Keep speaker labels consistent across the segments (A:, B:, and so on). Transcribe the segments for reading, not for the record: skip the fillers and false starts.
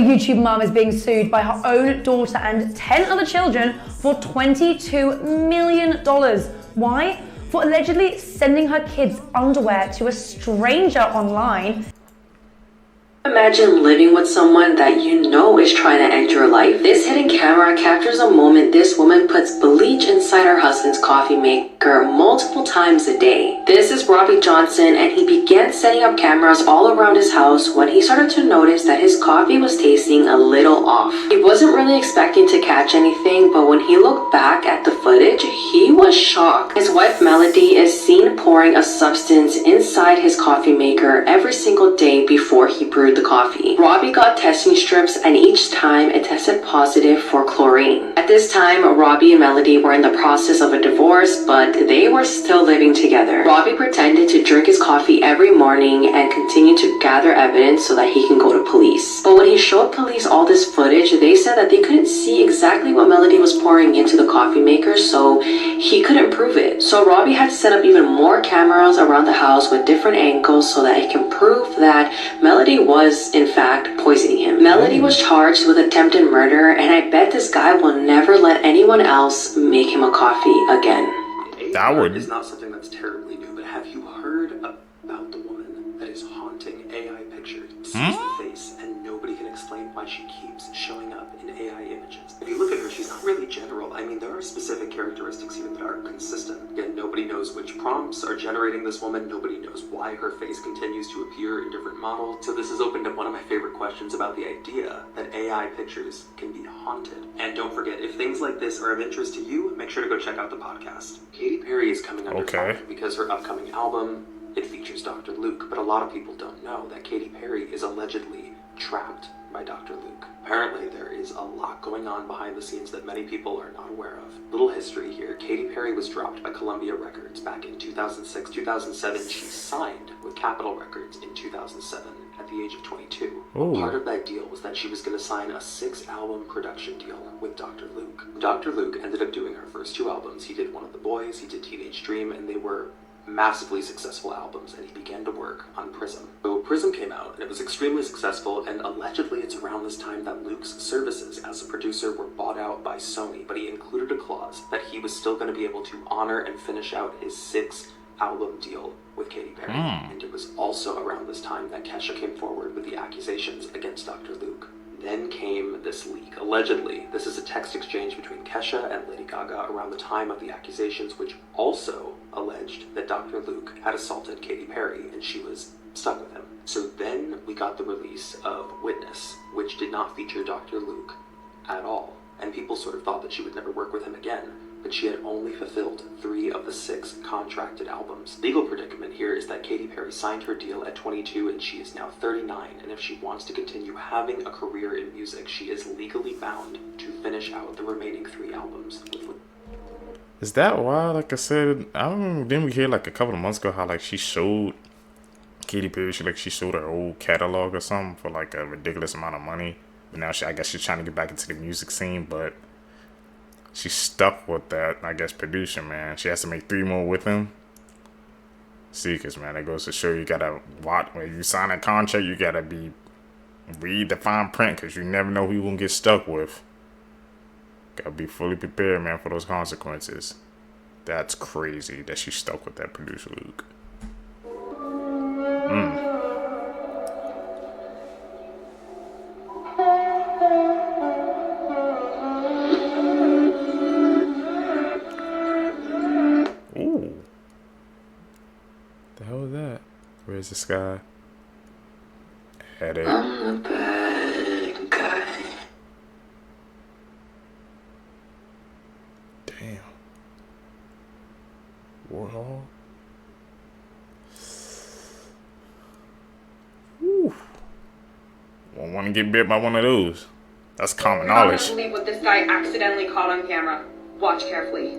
A: A YouTube mom is being sued by her own daughter and 10 other children for $22 million. Why? For allegedly sending her kids' underwear to a stranger online.
B: Imagine living with someone that you know is trying to end your life. This hidden camera captures a moment this woman puts bleach inside her husband's coffee maker multiple times a day. This is Robbie Johnson, and he began setting up cameras all around his house when he started to notice that his coffee was tasting a little off. He wasn't really expecting to catch anything, but when he looked back at the footage, he was shocked. His wife Melody is seen pouring a substance inside his coffee maker every single day before he brewed the coffee. Robbie got testing strips, and each time it tested positive for chlorine. At this time, Robbie and Melody were in the process of a divorce, but they were still living together. Robbie pretended to drink his coffee every morning and continued to gather evidence so that he can go to police. But when he showed police all this footage, they said that they couldn't see exactly what Melody was pouring into the coffee maker, so he couldn't prove it. So Robbie had to set up even more cameras around the house with different angles so that he can prove that Melody was in fact poisoning him. Melody was charged with attempted murder, and I bet this guy will never let anyone else make him a coffee again.
C: That would is not something that's terribly new, but have you heard about the woman that is haunting AI pictures, sees the face, and nobody can explain why she keeps showing up in AI images? If you look at her, she's not really general. I mean, there are specific characteristics here that are consistent. Again, nobody knows which prompts are generating this woman. Nobody knows why her face continues to appear in different models. So this has opened up one of my favorite questions about the idea that AI pictures can be haunted. And don't forget, if things like this are of interest to you, make sure to go check out the podcast. Katy Perry is coming under fire because her upcoming album, it features Dr. Luke, but a lot of people don't know that Katy Perry is allegedly trapped by Dr. Luke. Apparently, there is a lot going on behind the scenes that many people are not aware of. Little history here. Katy Perry was dropped by Columbia Records back in 2006. 2007, she signed with Capitol Records in 2007 at the age of 22. Part of that deal was that she was going to sign a 6-album production deal with Dr. Luke. Dr. Luke ended up doing her first 2 albums. He did One of the Boys, he did Teenage Dream, and they were massively successful albums, and he began to work on Prism. So Prism came out, and it was extremely successful, and allegedly it's around this time that Luke's services as a producer were bought out by Sony, but he included a clause that he was still going to be able to honor and finish out his 6-album deal with Katy Perry. And it was also around this time that Kesha came forward with the accusations against Dr. Luke. Then came this leak. Allegedly, this is a text exchange between Kesha and Lady Gaga around the time of the accusations, which also alleged that Dr. Luke had assaulted Katy Perry and she was stuck with him. So then we got the release of Witness, which did not feature Dr. Luke at all. And people sort of thought that she would never work with him again, but she had only fulfilled 3 of the 6 contracted albums. Legal predicament here is that Katy Perry signed her deal at 22 and she is now 39, and if she wants to continue having a career in music, she is legally bound to finish out the remaining 3 albums.
D: Is that why, like I said, I don't remember, didn't we hear like a couple of months ago how like she showed Katy Perry, she showed her old catalog or something for like a ridiculous amount of money. But now I guess she's trying to get back into the music scene, but she's stuck with that, I guess, producer, man. She has to make 3 more with him. See, because, man, it goes to show you gotta watch. When you sign a contract, you gotta read the fine print, because you never know who you're gonna get stuck with. Gotta be fully prepared, man, for those consequences. That's crazy that she's stuck with that producer, Luke. Where's the sky? Headache.
B: I'm the bad guy.
D: Damn. Warhol. Woo. Won't want to get bit by one of those. That's common knowledge.
E: I can't believe what this guy accidentally caught on camera. Watch carefully.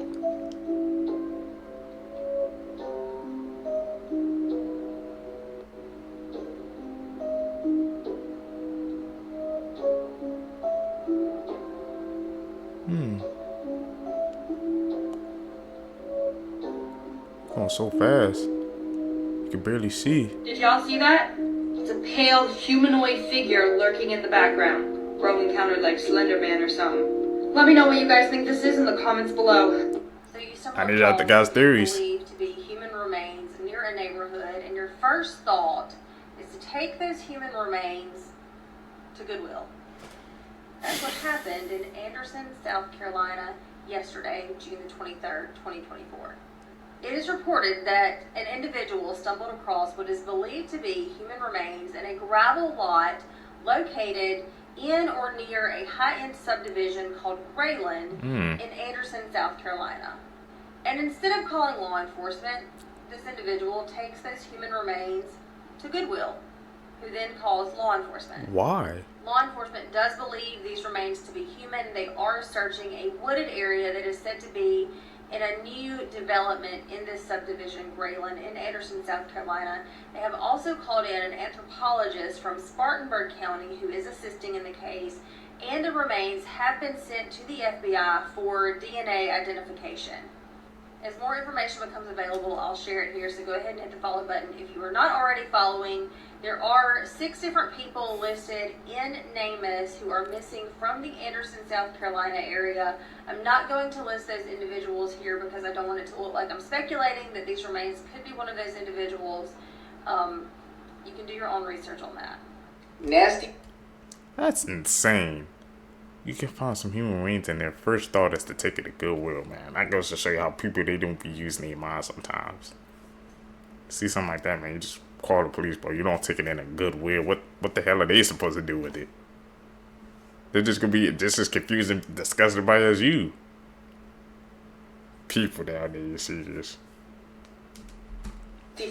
D: Going so fast. You can barely see.
E: Did y'all see that? It's a pale humanoid figure lurking in the background. Rogue encountered like Slender Man or something. Let me know what you guys think this is in the comments below.
B: So you
D: I need out the guys' theories.
B: believed to be human remains near a neighborhood, and your first thought is to take those human remains to Goodwill. That's what happened in Anderson, South Carolina, yesterday, June the 23rd, 2024. It is reported that an individual stumbled across what is believed to be human remains in a gravel lot located in or near a high-end subdivision called Grayland in Anderson, South Carolina. And instead of calling law enforcement, this individual takes those human remains to Goodwill, who then calls law enforcement.
D: Why?
B: Law enforcement does believe these remains to be human. They are searching a wooded area that is said to be in a new development in this subdivision, Grayland, in Anderson, South Carolina. They have also called in an anthropologist from Spartanburg County who is assisting in the case, and the remains have been sent to the FBI for DNA identification. As more information becomes available, I'll share it here, so go ahead and hit the follow button. If you are not already following, there are 6 different people listed in NamUs who are missing from the Anderson, South Carolina area. I'm not going to list those individuals here because I don't want it to look like I'm speculating that these remains could be one of those individuals. You can do your own research on that.
F: Nasty.
D: That's insane. You can find some human remains and their first thought is to take it to Goodwill, man. That goes to show you how people, they don't be using their minds sometimes. See something like that, man, you just call the police, bro. You don't take it in a Goodwill. What the hell are they supposed to do with it? They're just gonna be just as confused and disgusted by it as you. People down there, you see this.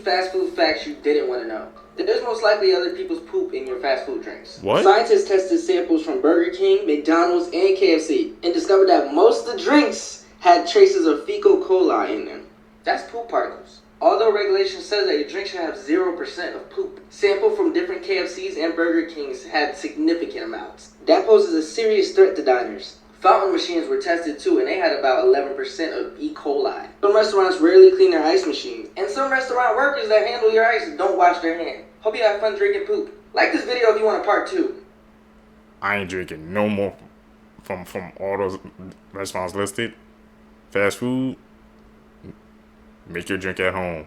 F: Fast food facts you didn't want to know. There's most likely other people's poop in your fast food drinks.
D: What?
F: Scientists tested samples from Burger King, McDonald's, and KFC and discovered that most of the drinks had traces of fecal coli in them. That's poop particles. Although regulation says that your drink should have 0% of poop, samples from different KFCs and Burger Kings had significant amounts. That poses a serious threat to diners. Fountain machines were tested too, and they had about 11% of E. coli. Some restaurants rarely clean their ice machines, and some restaurant workers that handle your ice don't wash their hands. Hope you have fun drinking poop. Like this video if you want a part 2.
D: I ain't drinking no more from all those restaurants listed. Fast food, make your drink at home.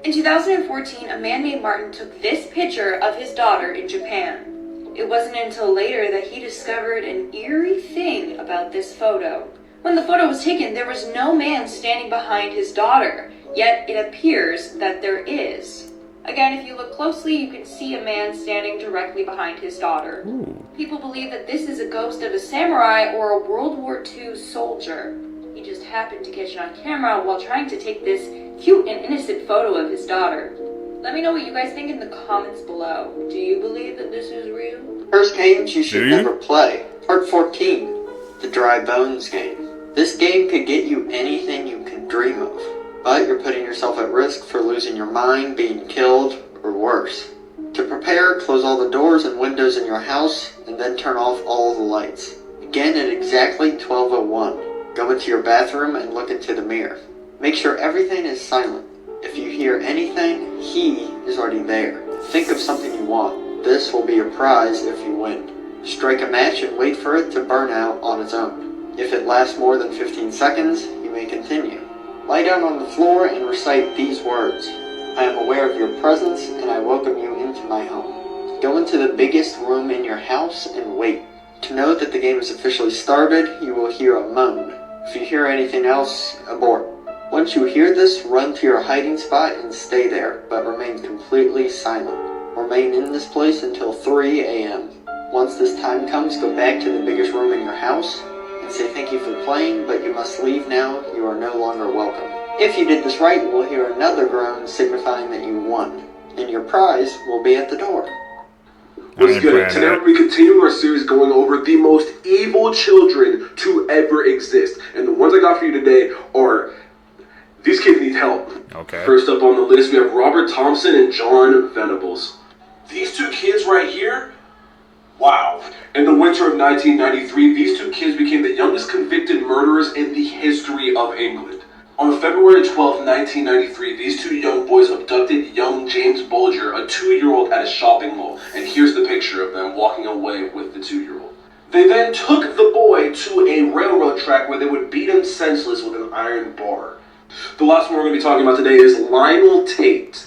E: In 2014, a man named Martin took this picture of his daughter in Japan. It wasn't until later that he discovered an eerie thing about this photo. When the photo was taken, there was no man standing behind his daughter, yet it appears that there is. Again, if you look closely, you can see a man standing directly behind his daughter.
D: Ooh.
E: People believe that this is a ghost of a samurai or a World War II soldier. He just happened to catch it on camera while trying to take this cute and innocent photo of his daughter. Let me know what you guys think in the comments below. Do you believe that this is real?
G: First games you should never play. Part 14, the Dry Bones game. This game could get you anything you can dream of, but you're putting yourself at risk for losing your mind, being killed, or worse. To prepare, close all the doors and windows in your house, and then turn off all the lights. Begin at exactly 12:01. Go into your bathroom and look into the mirror. Make sure everything is silent. If you hear anything, he is already there. Think of something you want. This will be your prize if you win. Strike a match and wait for it to burn out on its own. If it lasts more than 15 seconds, you may continue. Lie down on the floor and recite these words. I am aware of your presence and I welcome you into my home. Go into the biggest room in your house and wait. To know that the game is officially started, you will hear a moan. If you hear anything else, abort. Once you hear this, run to your hiding spot and stay there, but remain completely silent. Remain in this place until 3 a.m. Once this time comes, go back to the biggest room in your house and say thank you for playing, but you must leave now. You are no longer welcome. If you did this right, you will hear another groan signifying that you won, and your prize will be at the door.
H: What's good? Today we continue our series going over the most evil children to ever exist. And the ones I got for you today are, these kids need help.
D: Okay.
H: First up on the list, we have Robert Thompson and John Venables. These two kids right here, wow. In the winter of 1993, these two kids became the youngest convicted murderers in the history of England. On February 12, 1993, these two young boys abducted young James Bulger, a 2-year-old, at a shopping mall. And here's the picture of them walking away with the 2-year-old. They then took the boy to a railroad track where they would beat him senseless with an iron bar. The last one we're going to be talking about today is Lionel Tate.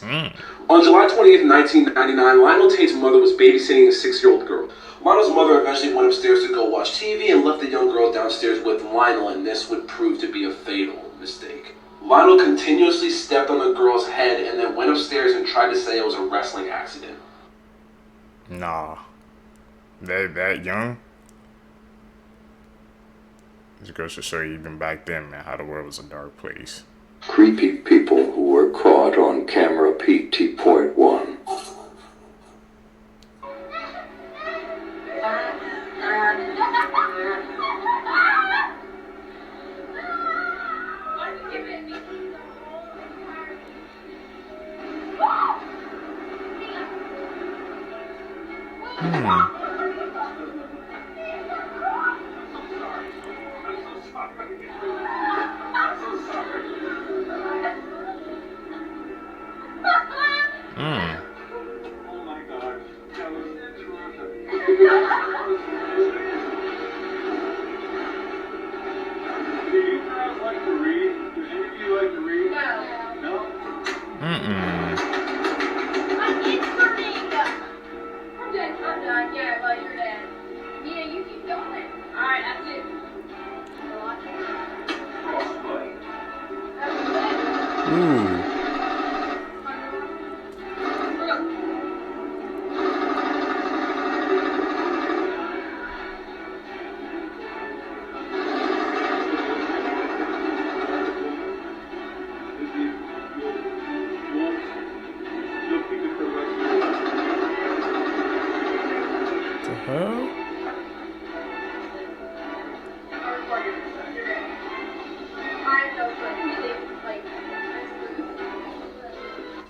H: On July 28, 1999, Lionel Tate's mother was babysitting a 6-year-old girl. Lionel's mother eventually went upstairs to go watch TV and left the young girl downstairs with Lionel, and this would prove to be a fatal mistake. Lionel continuously stepped on the girl's head and then went upstairs and tried to say it was a wrestling accident.
D: Nah. That young? This goes to show you even back then, man, how the world was a dark place.
I: Creepy people who were caught on camera PT.1.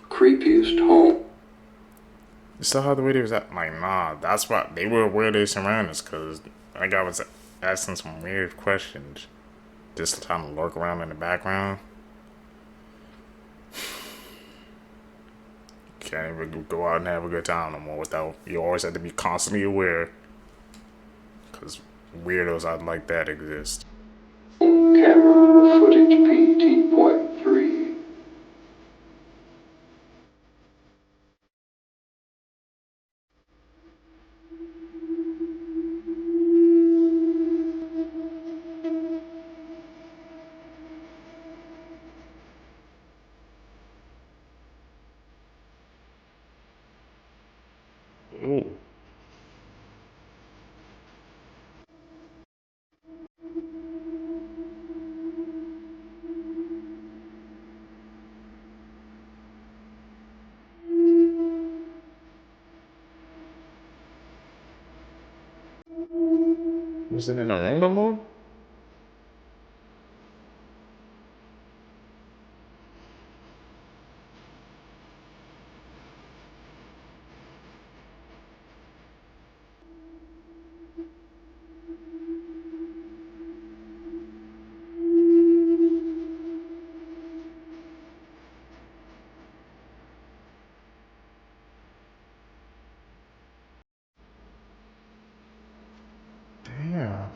I: Creepiest home.
D: You saw how the way they was at? Like, nah, that's why they were aware of their surroundings, because that guy was asking some weird questions. Just trying to lurk around in the background. Can't even go out and have a good time no more without, you always have to be constantly aware, because weirdos out like that exist.
I: Camera footage PT.3.
D: Ooh. Was it in a room no more? Damn.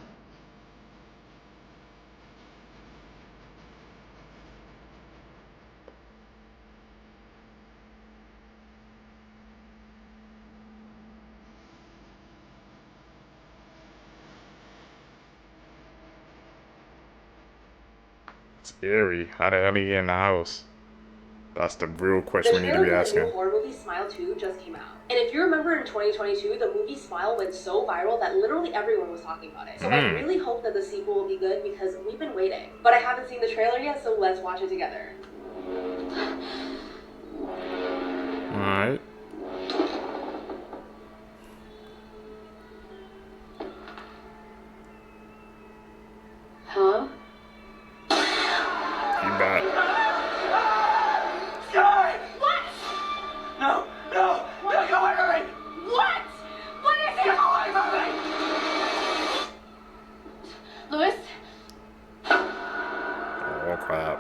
D: It's eerie. How the hell he in the house? That's the real question we need to be asking.
B: The new horror movie Smile 2 just came out. And if you remember in 2022, the movie Smile went so viral that literally everyone was talking about it. So I really hope that the sequel will be good because we've been waiting. But I haven't seen the trailer yet, so let's watch it together.
D: Alright.
B: Huh?
D: You back.
F: What? No! No! What? Go away from me! What? What is it? Go away from me!
E: Louis?
D: Oh crap.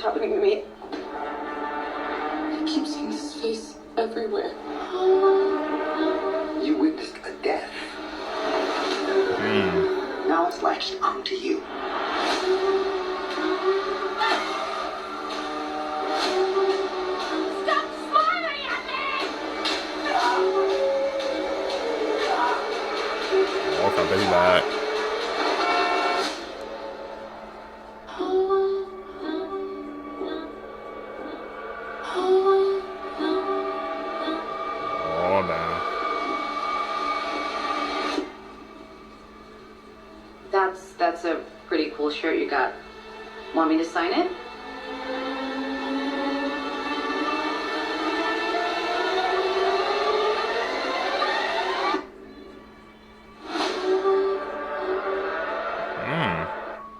E: happening to me. I keep seeing his face everywhere.
I: You witnessed a death. Now it's latched onto you.
E: Stop smiling at me!
D: Oh, I bet he lied. Oh, damn.
B: That's a pretty cool shirt you got. Want me to sign it?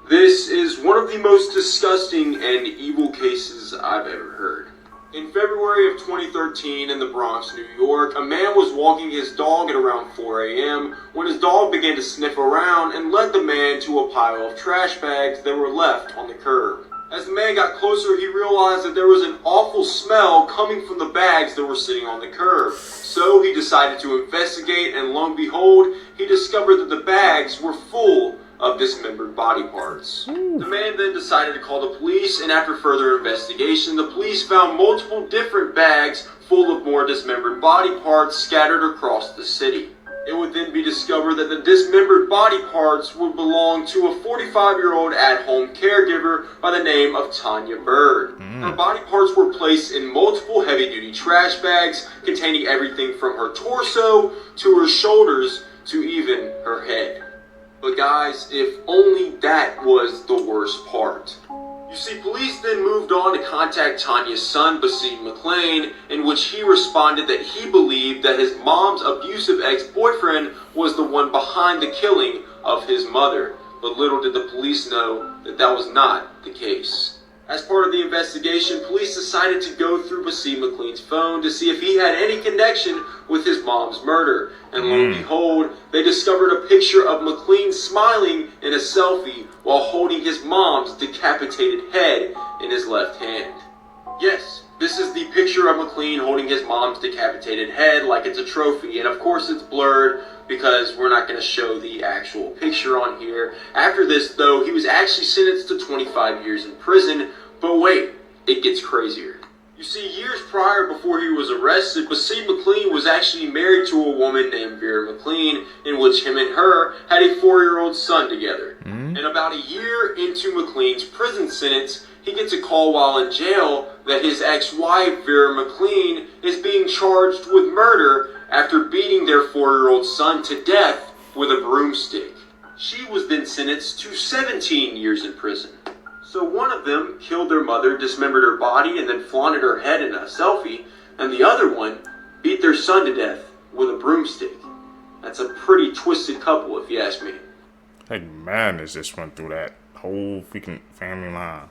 H: This is one of the most disgusting and evil cases I've ever heard. In February of 2013 in the Bronx, New York, a man was walking his dog at around 4 a.m. when his dog began to sniff around and led the man to a pile of trash bags that were left on the curb. As the man got closer, he realized that there was an awful smell coming from the bags that were sitting on the curb. So he decided to investigate, and lo and behold, he discovered that the bags were full of dismembered body parts. The man then decided to call the police, and after further investigation, the police found multiple different bags full of more dismembered body parts scattered across the city. It would then be discovered that the dismembered body parts would belong to a 45-year-old at-home caregiver by the name of Tanya Bird. Her body parts were placed in multiple heavy-duty trash bags containing everything from her torso to her shoulders to even her head. But guys, if only that was the worst part. You see, police then moved on to contact Tanya's son, Basim McLean, in which he responded that he believed that his mom's abusive ex-boyfriend was the one behind the killing of his mother. But little did the police know that that was not the case. As part of the investigation, police decided to go through Basim McLean's phone to see if he had any connection with his mom's murder. And lo and behold, they discovered a picture of McLean smiling in a selfie while holding his mom's decapitated head in his left hand. Yes, this is the picture of McLean holding his mom's decapitated head like it's a trophy. And of course it's blurred because we're not going to show the actual picture on here. After this, though, he was actually sentenced to 25 years in prison. But wait, it gets crazier. You see, years prior, before he was arrested, Basim McLean was actually married to a woman named Vera McLean, in which him and her had a 4-year-old son together. And about a year into McLean's prison sentence, he gets a call while in jail that his ex-wife, Vera McLean, is being charged with murder after beating their 4-year-old son to death with a broomstick. She was then sentenced to 17 years in prison. So one of them killed their mother, dismembered her body, and then flaunted her head in a selfie, and the other one beat their son to death with a broomstick. That's a pretty twisted couple, if you ask me.
D: Like madness just went through that whole freaking family line.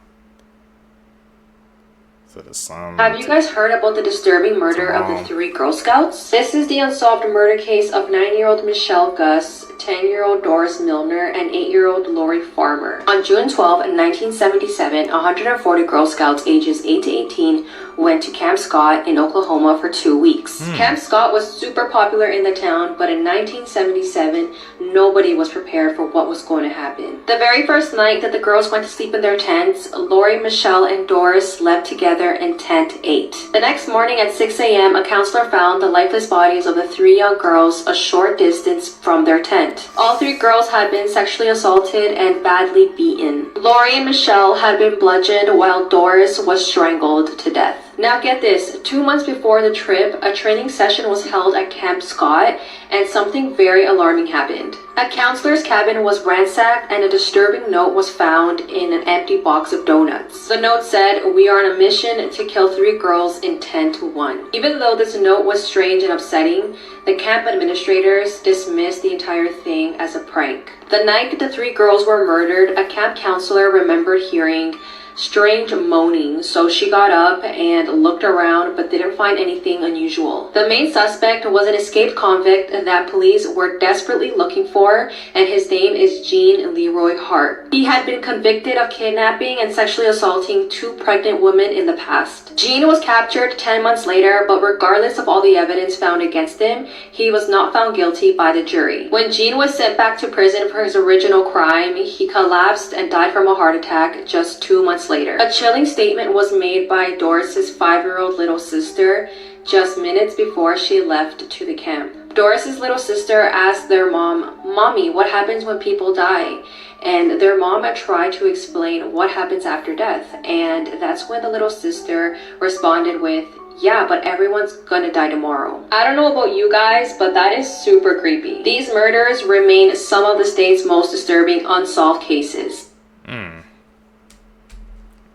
D: So the son.
B: Have you guys heard about the disturbing murder of the 3 Girl Scouts? This is the unsolved murder case of 9-year-old Michelle Gus, 10-year-old Doris Milner, and 8-year-old Lori Farmer. On June 12, 1977, 140 Girl Scouts ages 8 to 18 went to Camp Scott in Oklahoma for 2 weeks. Camp Scott was super popular in the town, but in 1977, nobody was prepared for what was going to happen. The very first night that the girls went to sleep in their tents, Lori, Michelle, and Doris slept together in Tent 8. The next morning at 6 a.m., a counselor found the lifeless bodies of the 3 young girls a short distance from their tent. All 3 girls had been sexually assaulted and badly beaten. Lori and Michelle had been bludgeoned while Doris was strangled to death. Now get this, 2 months before the trip, a training session was held at Camp Scott and something very alarming happened. A counselor's cabin was ransacked and a disturbing note was found in an empty box of donuts. The note said, "We are on a mission to kill 3 girls in Tent 1. Even though this note was strange and upsetting, the camp administrators dismissed the entire thing as a prank. The night that the 3 girls were murdered, a camp counselor remembered hearing strange moaning, so she got up and looked around but didn't find anything unusual. The main suspect was an escaped convict that police were desperately looking for, and his name is Gene Leroy Hart. He had been convicted of kidnapping and sexually assaulting 2 pregnant women in the past. Gene was captured 10 months later, but regardless of all the evidence found against him, he was not found guilty by the jury. When Gene was sent back to prison for his original crime, he collapsed and died from a heart attack just 2 months later. A chilling statement was made by Doris's 5-year-old little sister just minutes before she left to the camp. Doris's little sister asked their mom, "Mommy, what happens when people die?" And their mom tried to explain what happens after death. And that's when the little sister responded with, "Yeah, but everyone's gonna die tomorrow." I don't know about you guys, but that is super creepy. These murders remain some of the state's most disturbing unsolved cases.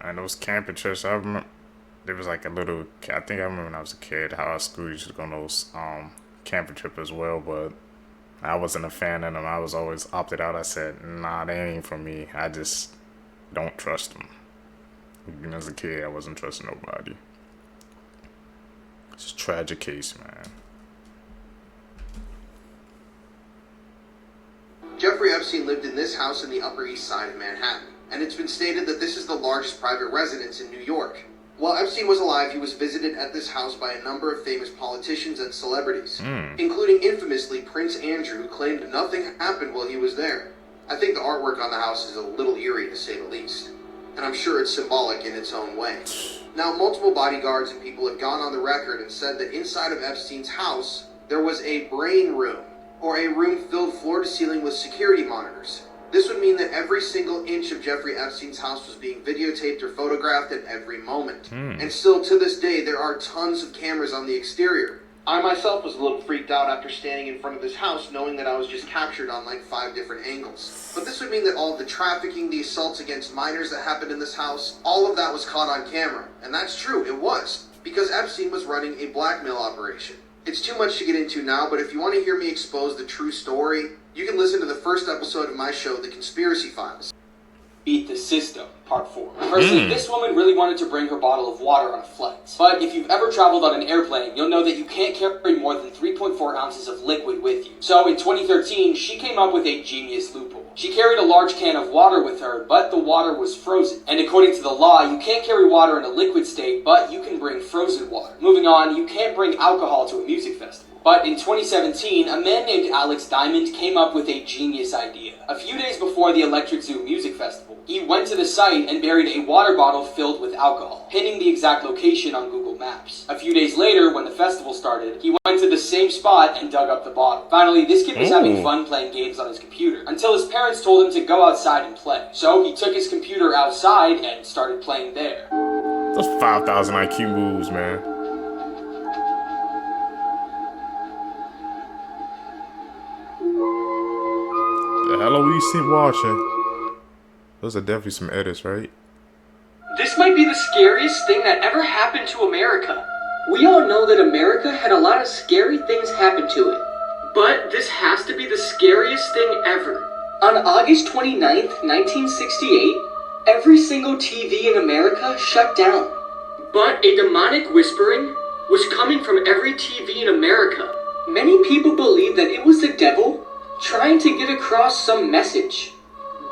D: And those camping trips, I remember there was like a little, I think I remember when I was a kid how our school used to go on those camping trip as well, but I wasn't a fan of them. I was always opted out. I said, nah, they ain't for me. I just don't trust them. Even as a kid, I wasn't trusting nobody. It's a tragic case, man.
J: Jeffrey Epstein lived in this house in the Upper East Side of Manhattan, and it's been stated that this is the largest private residence in New York. While Epstein was alive, he was visited at this house by a number of famous politicians and celebrities, including infamously Prince Andrew, who claimed nothing happened while he was there. I think the artwork on the house is a little eerie, to say the least, and I'm sure it's symbolic in its own way. Now, multiple bodyguards and people have gone on the record and said that inside of Epstein's house, there was a brain room, or a room filled floor to ceiling with security monitors. This would mean that every single inch of Jeffrey Epstein's house was being videotaped or photographed at every moment. And still to this day, there are tons of cameras on the exterior. I myself was a little freaked out after standing in front of this house, knowing that I was just captured on like 5 different angles. But this would mean that all of the trafficking, the assaults against minors that happened in this house, all of that was caught on camera. And that's true, it was, because Epstein was running a blackmail operation. It's too much to get into now, but if you want to hear me expose the true story, you can listen to the first episode of my show, The Conspiracy Files.
K: Beat the System, Part 4. Firstly, this woman really wanted to bring her bottle of water on a flight. But if you've ever traveled on an airplane, you'll know that you can't carry more than 3.4 ounces of liquid with you. So in 2013, she came up with a genius loophole. She carried a large can of water with her, but the water was frozen. And according to the law, you can't carry water in a liquid state, but you can bring frozen water. Moving on, you can't bring alcohol to a music festival. But in 2017, a man named Alex Diamond came up with a genius idea. A few days before the Electric Zoo Music Festival, he went to the site and buried a water bottle filled with alcohol, pinning the exact location on Google Maps. A few days later, when the festival started, he went to the same spot and dug up the bottle. Finally, this kid was having fun playing games on his computer, until his parents told him to go outside and play. So he took his computer outside and started playing there.
D: Those 5,000 IQ moves, man. The hell are we watching? Those are definitely some edits, right?
K: This might be the scariest thing that ever happened to America. We all know that America had a lot of scary things happen to it. But this has to be the scariest thing ever. On August 29th, 1968, every single TV in America shut down. But a demonic whispering was coming from every TV in America. Many people believe that it was the devil trying to get across some message.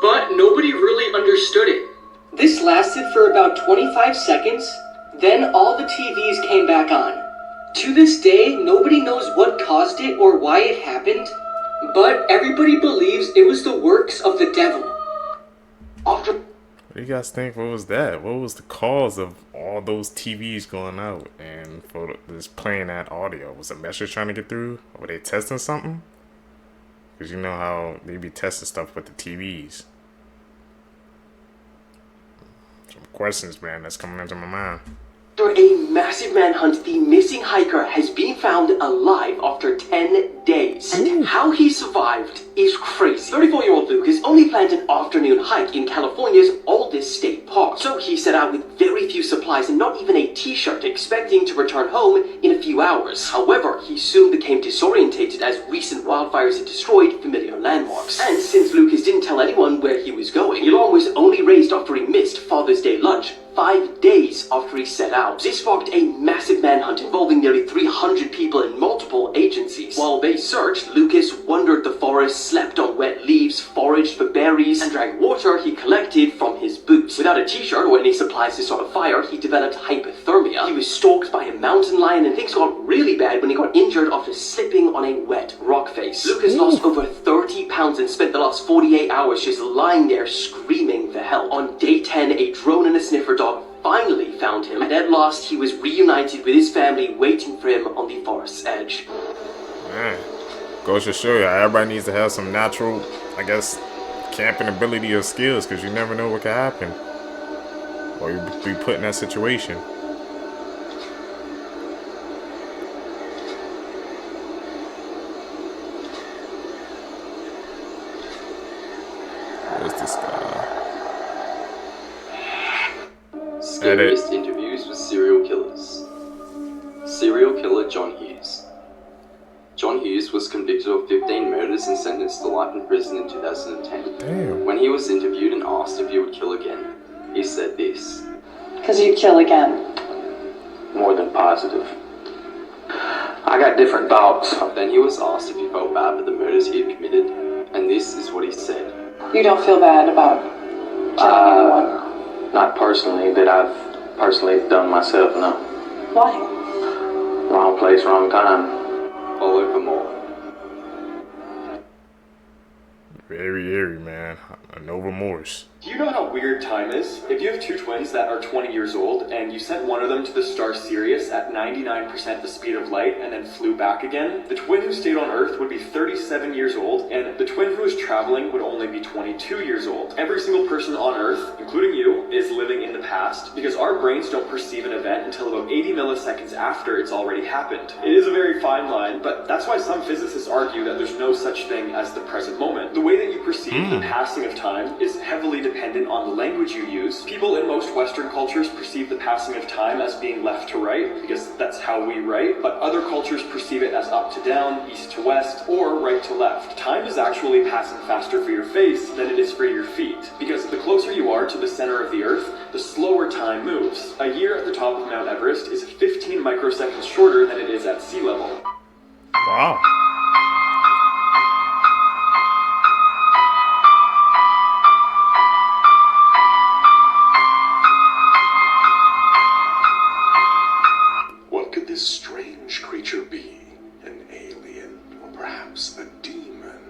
K: But nobody really understood it. This lasted for about 25 seconds, then all the TVs came back on. To this day, nobody knows what caused it or why it happened, but everybody believes it was the works of the devil.
D: What do you guys think? What was that? What was the cause of all those TVs going out and for this playing that audio? Was a message trying to get through? Or were they testing something? Because you know how they be testing stuff with the TVs. Some questions, man, that's coming into my mind.
L: After a massive manhunt, the missing hiker has been found alive after 10 days. And how he survived is crazy. 34-year-old Lucas only planned an afternoon hike in California's oldest state park. So he set out with very few supplies and not even a t-shirt, expecting to return home in a few hours. However, he soon became disorientated as recent wildfires had destroyed familiar landmarks. And since Lucas didn't tell anyone where he was going, the alarm was only raised after he missed Father's Day lunch 5 days after he set out. This sparked a massive manhunt involving nearly 300 people and multiple agencies. While they searched, Lucas wandered the forest, slept on wet leaves, foraged for berries, and drank water he collected from his boots. Without a t-shirt or any supplies to start a fire, he developed hypothermia. He was stalked by a mountain lion, and things got really bad when he got injured after slipping on a wet rock face. Lucas lost over 30 pounds and spent the last 48 hours just lying there screaming for help. On day 10, a drone and a sniffer dog finally found him, and at last he was reunited with his family waiting for him on the forest's edge.
D: Man, goes to show you, everybody needs to have some natural, I guess, camping ability or skills, because you never know what can happen. Or you be put in that situation. Where's this guy?
M: Scariest interviews with serial killers. Serial killer John Hughes. John Hughes was convicted of 15 murders and sentenced to life in prison in 2010.
D: Damn.
M: When he was interviewed and asked if he would kill again, he said this.
N: Because you'd kill again.
M: More than positive. I got different thoughts. Then he was asked if he felt bad for the murders he had committed, and this is what he said.
N: You don't feel bad about killing anyone?
M: Not personally, that I've personally done myself, no.
N: Why?
M: Wrong place, wrong time. Follow for more.
D: Very eerie, man. No remorse.
C: Do you know how weird time is? If you have two twins that are 20 years old and you sent one of them to the star Sirius at 99% the speed of light and then flew back again, the twin who stayed on Earth would be 37 years old and the twin who was traveling would only be 22 years old. Every single person on Earth, including you, is living in the past because our brains don't perceive an event until about 80 milliseconds after it's already happened. It is a very fine line, but that's why some physicists argue that there's no such thing as the present moment. The way that you perceive the passing of time is heavily dependent on the language you use. People in most Western cultures perceive the passing of time as being left to right, because that's how we write, but other cultures perceive it as up to down, east to west, or right to left. Time is actually passing faster for your face than it is for your feet, because the closer you are to the center of the Earth, the slower time moves. A year at the top of Mount Everest is 15 microseconds shorter than it is at sea level.
D: Wow.
O: This strange creature be? An alien, or perhaps a demon?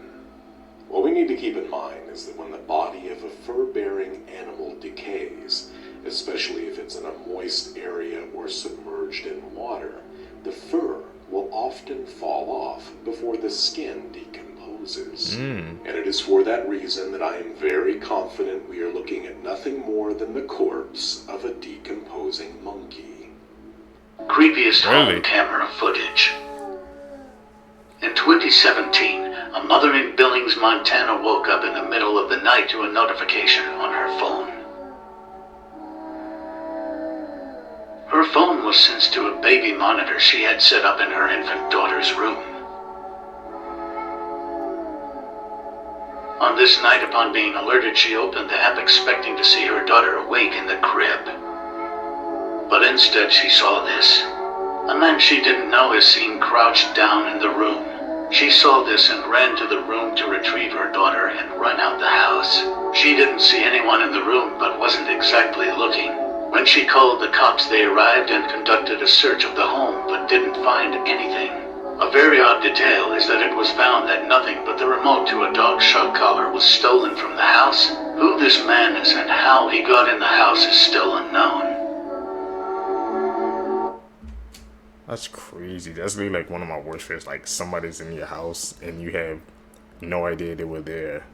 O: What we need to keep in mind is that when the body of a fur-bearing animal decays, especially if it's in a moist area or submerged in water, the fur will often fall off before the skin decomposes. And it is for that reason that I am very confident we are looking at nothing more than the corpse of a decomposing monkey.
P: Creepiest home camera footage. In 2017, a mother in Billings, Montana woke up in the middle of the night to a notification on her phone. Her phone was synced to a baby monitor she had set up in her infant daughter's room. On this night, upon being alerted, she opened the app expecting to see her daughter awake in the crib. But instead she saw this. A man she didn't know is seen crouched down in the room. She saw this and ran to the room to retrieve her daughter and run out the house. She didn't see anyone in the room but wasn't exactly looking. When she called the cops, they arrived and conducted a search of the home but didn't find anything. A very odd detail is that it was found that nothing but the remote to a dog shock collar was stolen from the house. Who this man is and how he got in the house is still unknown.
D: That's crazy. That's really like one of my worst fears. Like somebody's in your house and you have no idea they were there.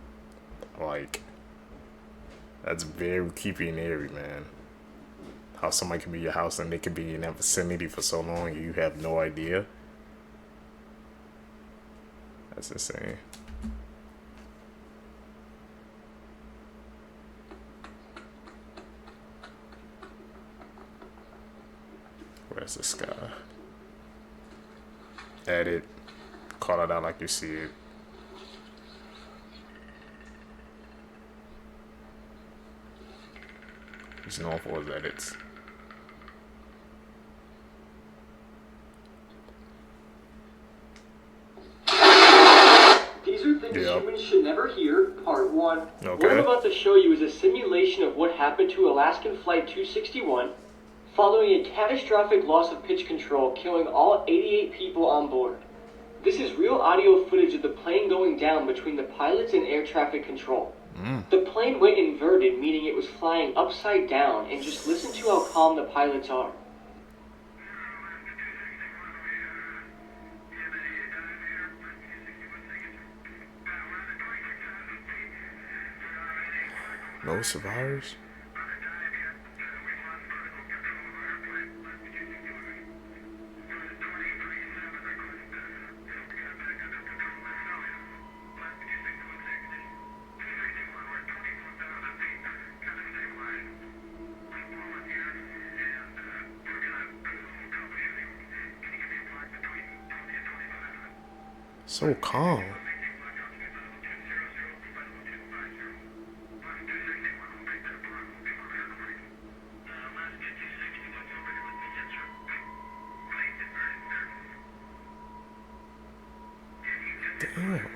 D: Like, that's very creepy and eerie, man. How somebody can be in your house and they could be in that vicinity for so long and you have no idea. That's insane. Where's the sky? Edit. Call it out like you see it. He's known for his edits.
Q: These are things humans should never hear, part 1.
D: Okay.
Q: What I'm about to show you is a simulation of what happened to Alaskan Flight 261 following a catastrophic loss of pitch control, killing all 88 people on board. This is real audio footage of the plane going down between the pilots and air traffic control. The plane went inverted, meaning it was flying upside down, and just listen to how calm the pilots are.
D: No survivors? So calm. Damn.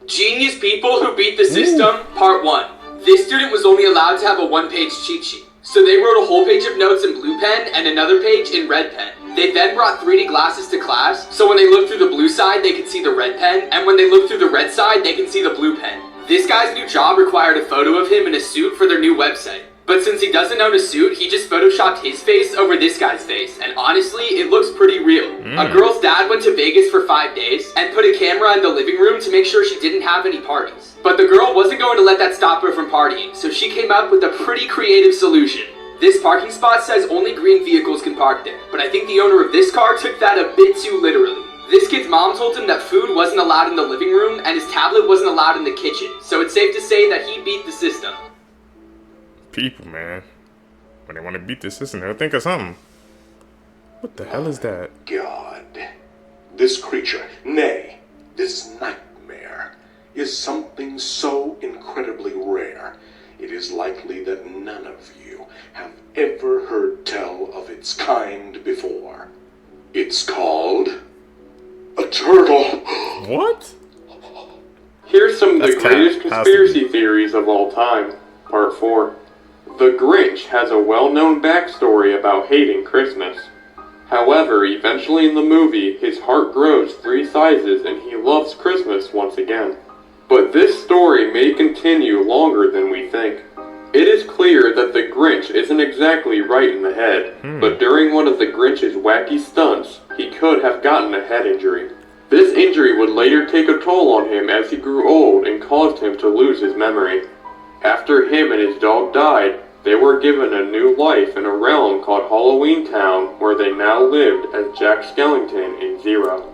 K: Genius people who beat the system, part 1. This student was only allowed to have a 1-page cheat sheet. So they wrote a whole page of notes in blue pen and another page in red pen. They then brought 3D glasses to class, so when they looked through the blue side, they could see the red pen, and when they looked through the red side, they could see the blue pen. This guy's new job required a photo of him in a suit for their new website. But since he doesn't own a suit, he just photoshopped his face over this guy's face, and honestly, it looks pretty real. A girl's dad went to Vegas for 5 days and put a camera in the living room to make sure she didn't have any parties. But the girl wasn't going to let that stop her from partying, so she came up with a pretty creative solution. This parking spot says only green vehicles can park there, but I think the owner of this car took that a bit too literally. This kid's mom told him that food wasn't allowed in the living room and his tablet wasn't allowed in the kitchen, so it's safe to say that he beat the system.
D: People, man. When they want to beat the system, they'll think of something. What the hell is that?
O: God. This creature, nay, this nightmare, is something so incredibly rare. It is likely that none of you have ever heard tell of its kind before. It's called a turtle.
D: What?
M: Here's some of the greatest conspiracy theories of all time. Part 4. The Grinch has a well-known backstory about hating Christmas. However, eventually in the movie, his heart grows 3 sizes and he loves Christmas once again. But this story may continue longer than we think. It is clear that the Grinch isn't exactly right in the head, but during one of the Grinch's wacky stunts, he could have gotten a head injury. This injury would later take a toll on him as he grew old and caused him to lose his memory. After him and his dog died, they were given a new life in a realm called Halloween Town, where they now lived as Jack Skellington in Zero.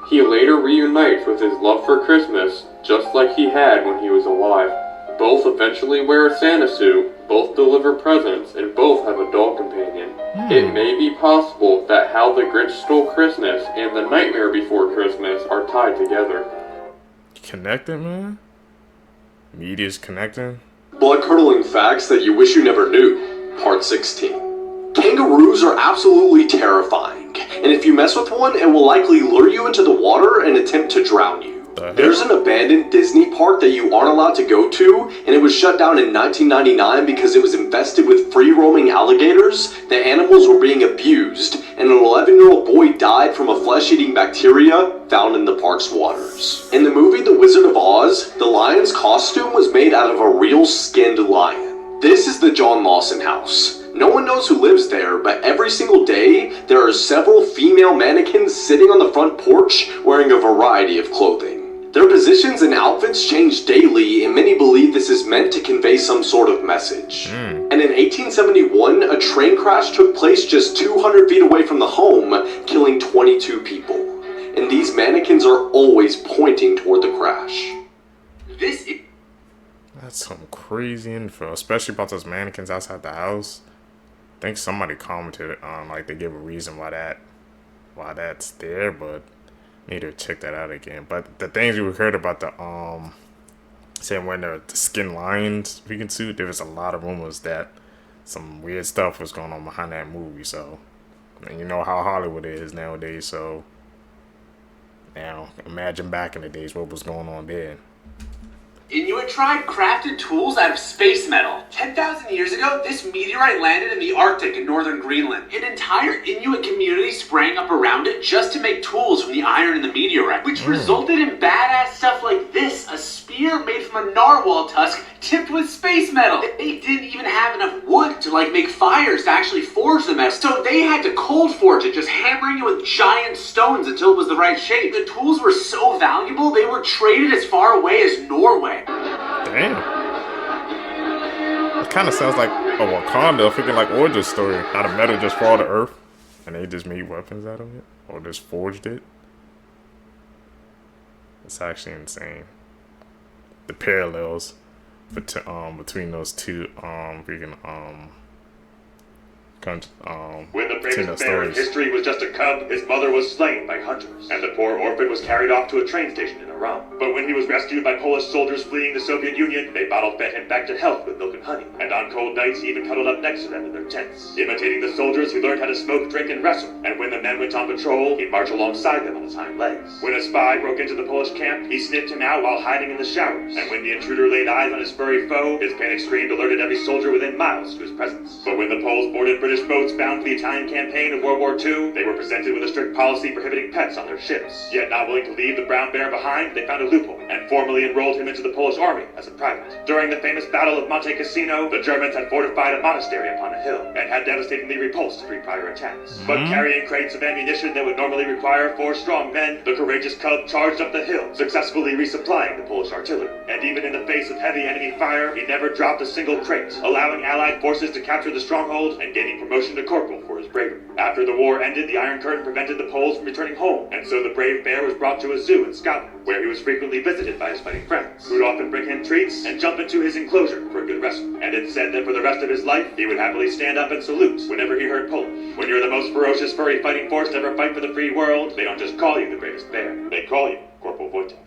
M: He later reunites with his love for Christmas, just like he had when he was alive. Both eventually wear a Santa suit, both deliver presents, and both have a dog companion. It may be possible that How the Grinch Stole Christmas and The Nightmare Before Christmas are tied together.
D: Connected, man? Media's connecting?
L: Blood-curdling facts that you wish you never knew. Part 16. Kangaroos are absolutely terrifying, and if you mess with one, it will likely lure you into the water and attempt to drown you. There's an abandoned Disney park that you aren't allowed to go to, and it was shut down in 1999 because it was infested with free-roaming alligators. The animals were being abused, and an 11-year-old boy died from a flesh-eating bacteria found in the park's waters. In the movie The Wizard of Oz, the lion's costume was made out of a real skinned lion. This is the John Lawson house. No one knows who lives there, but every single day, there are several female mannequins sitting on the front porch wearing a variety of clothing.
R: Their positions and outfits change daily, and many believe this is meant to convey some sort of message. And in 1871, a train crash took place just 200 feet away from the home, killing 22 people. And these mannequins are always pointing toward the crash.
D: That's some crazy info, especially about those mannequins outside the house. I think somebody commented on, like, they gave a reason why that's there, but need to check that out again. But the things we heard about the saying when the skin lined vegan suit, there was a lot of rumors that some weird stuff was going on behind that movie. So, and you know how Hollywood is nowadays. So now imagine back in the days what was going on then.
S: Inuit tribe crafted tools out of space metal. 10,000 years ago, this meteorite landed in the Arctic in northern Greenland. An entire Inuit community sprang up around it just to make tools from the iron in the meteorite, which resulted in badass stuff like this, a spear made from a narwhal tusk tipped with space metal. They didn't even have enough wood to make fires to actually forge the metal, so they had to cold forge it, just hammering it with giant stones until it was the right shape. The tools were so valuable, they were traded as far away as Norway.
D: Damn. It kind of sounds like a Wakanda freaking like origin story. How the metal just fall to earth and they just made weapons out of it or just forged it. It's actually insane. The parallels between those two freaking
T: when the bravest bear in history was just a cub, his mother was slain by hunters, and the poor orphan was carried off to a train station in Iran. But when he was rescued by Polish soldiers fleeing the Soviet Union, they bottle-fed him back to health with milk and honey, and on cold nights he even cuddled up next to them in their tents. Imitating the soldiers, he learned how to smoke, drink, and wrestle, and when the men went on patrol, he'd march alongside them on his hind legs. When a spy broke into the Polish camp, he sniffed him out while hiding in the showers, and when the intruder laid eyes on his furry foe, his panic scream alerted every soldier within miles to his presence. But when the Poles boarded British boats bound for the Italian campaign of World War II, they were presented with a strict policy prohibiting pets on their ships. Yet not willing to leave the brown bear behind, they found a loophole and formally enrolled him into the Polish army as a private. During the famous Battle of Monte Cassino, the Germans had fortified a monastery upon a hill and had devastatingly repulsed 3 prior attacks. But carrying crates of ammunition that would normally require 4 strong men, the courageous cub charged up the hill, successfully resupplying the Polish artillery. And even in the face of heavy enemy fire, he never dropped a single crate, allowing Allied forces to capture the stronghold and gaining promotion to corporal for his bravery. After the war ended, the Iron Curtain prevented the Poles from returning home, and so the brave bear was brought to a zoo in Scotland, where he was frequently visited by his fighting friends, who'd often bring him treats and jump into his enclosure for a good wrestle. And it's said that for the rest of his life, he would happily stand up and salute whenever he heard Polish. When you're the most ferocious furry fighting force to ever fight for the free world, they don't just call you the bravest bear, they call you Corporal Wojtek.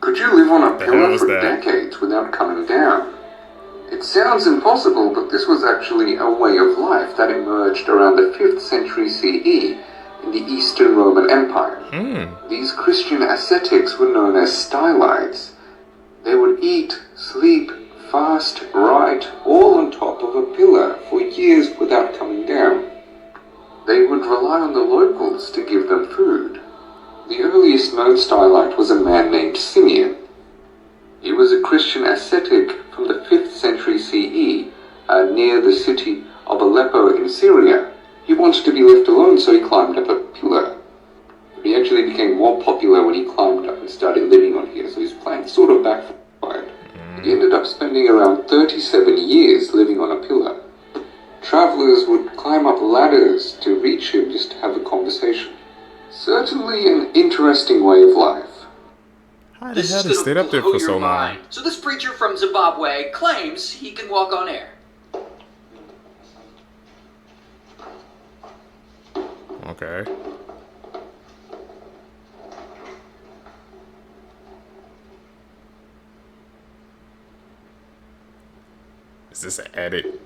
I: Could you live on a pillar for decades without coming down? It sounds impossible, but this was actually a way of life that emerged around the 5th century CE in the Eastern Roman Empire. These Christian ascetics were known as stylites. They would eat, sleep, fast, write, all on top of a pillar for years without coming down. They would rely on the locals to give them food. The earliest known stylite was a man named Simeon. He was a Christian ascetic from the 5th century CE, near the city of Aleppo in Syria. He wanted to be left alone, so he climbed up a pillar. But he actually became more popular when he climbed up and started living on here, so his plan sort of backfired. He ended up spending around 37 years living on a pillar. Travelers would climb up ladders to reach him just to have a conversation. Certainly an interesting way of life.
D: How the hell they stayed up there for so long?
U: So this preacher from Zimbabwe claims he can walk on air.
D: Okay. Is this an edit?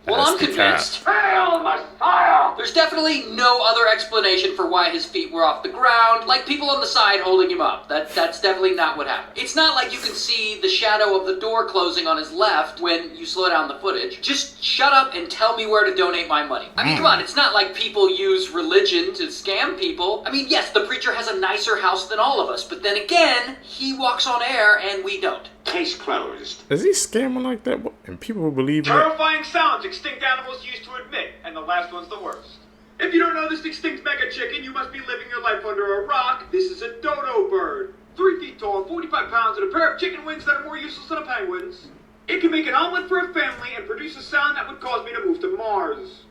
U: Well, I'm convinced. Hail Messiah! There's definitely no other explanation for why his feet were off the ground, like people on the side holding him up. That's definitely not what happened. It's not like you can see the shadow of the door closing on his left when you slow down the footage. Just shut up and tell me where to donate my money. I mean, come on, it's not like people use religion to scam people. I mean, yes, the preacher has a nicer house than all of us, but then again, he walks on air and we don't.
T: Case closed.
D: Is he scamming like that? And people will believe in it?
V: Terrifying sounds extinct animals used to emit, and the last one's the worst.
A: If you don't know this extinct mega chicken, you must be living your life under a rock. This is a dodo bird. 3 feet tall, 45 pounds, and a pair of chicken wings that are more useless than a penguin's. It can make an omelet for a family and produce a sound that would cause me to move to Mars.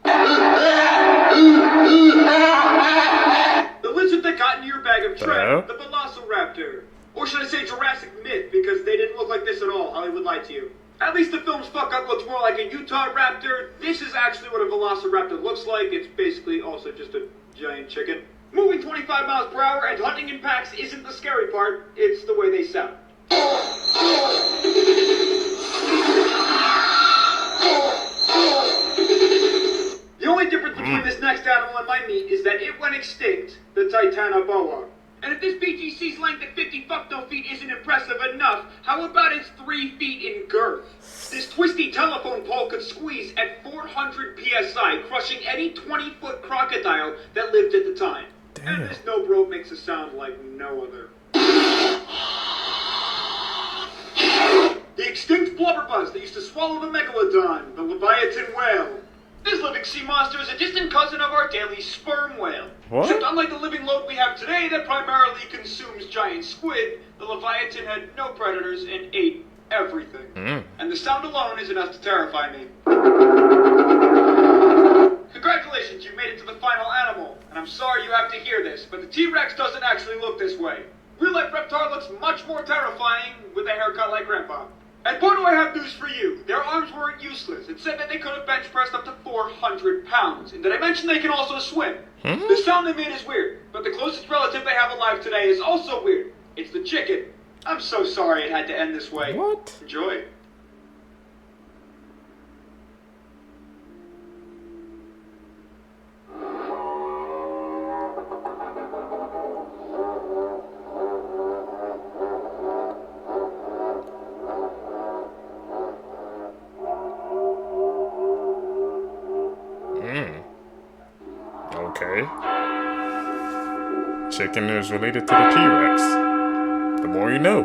A: The lizard that got into your bag of tread, the velociraptor. Or should I say Jurassic Myth, because they didn't look like this at all. Hollywood lied to you. At least the film's fuck-up looks more like a Utah raptor. This is actually what a velociraptor looks like. It's basically also just a giant chicken. Moving 25 miles per hour and hunting in packs isn't the scary part. It's the way they sound. The only difference between this next animal and my meat is that it went extinct, the Titanoboa. And if this BGC's length at 50 fuck no feet isn't impressive enough, how about its 3 feet in girth? This twisty telephone pole could squeeze at 400 psi, crushing any 20-foot crocodile that lived at the time. Damn. And this no bro makes a sound like no other. The extinct blubberbuzz that used to swallow the megalodon, the Leviathan whale. This living sea monster is a distant cousin of our daily sperm whale.
D: What?
A: Except unlike the living load we have today that primarily consumes giant squid, the Leviathan had no predators and ate everything. And the sound alone is enough to terrify me. Congratulations, you made it to the final animal. And I'm sorry you have to hear this, but the T-Rex doesn't actually look this way. Real-life Reptar looks much more terrifying with a haircut like Grandpa. And boy, do I have news for you. Their arms weren't useless. It said that they could have bench pressed up to 400 pounds. And did I mention they can also swim? The sound they made is weird, but the closest relative they have alive today is also weird. It's the chicken. I'm so sorry it had to end this way.
D: What?
A: Enjoy.
D: Okay. Chicken is related to the T-Rex. The more you know.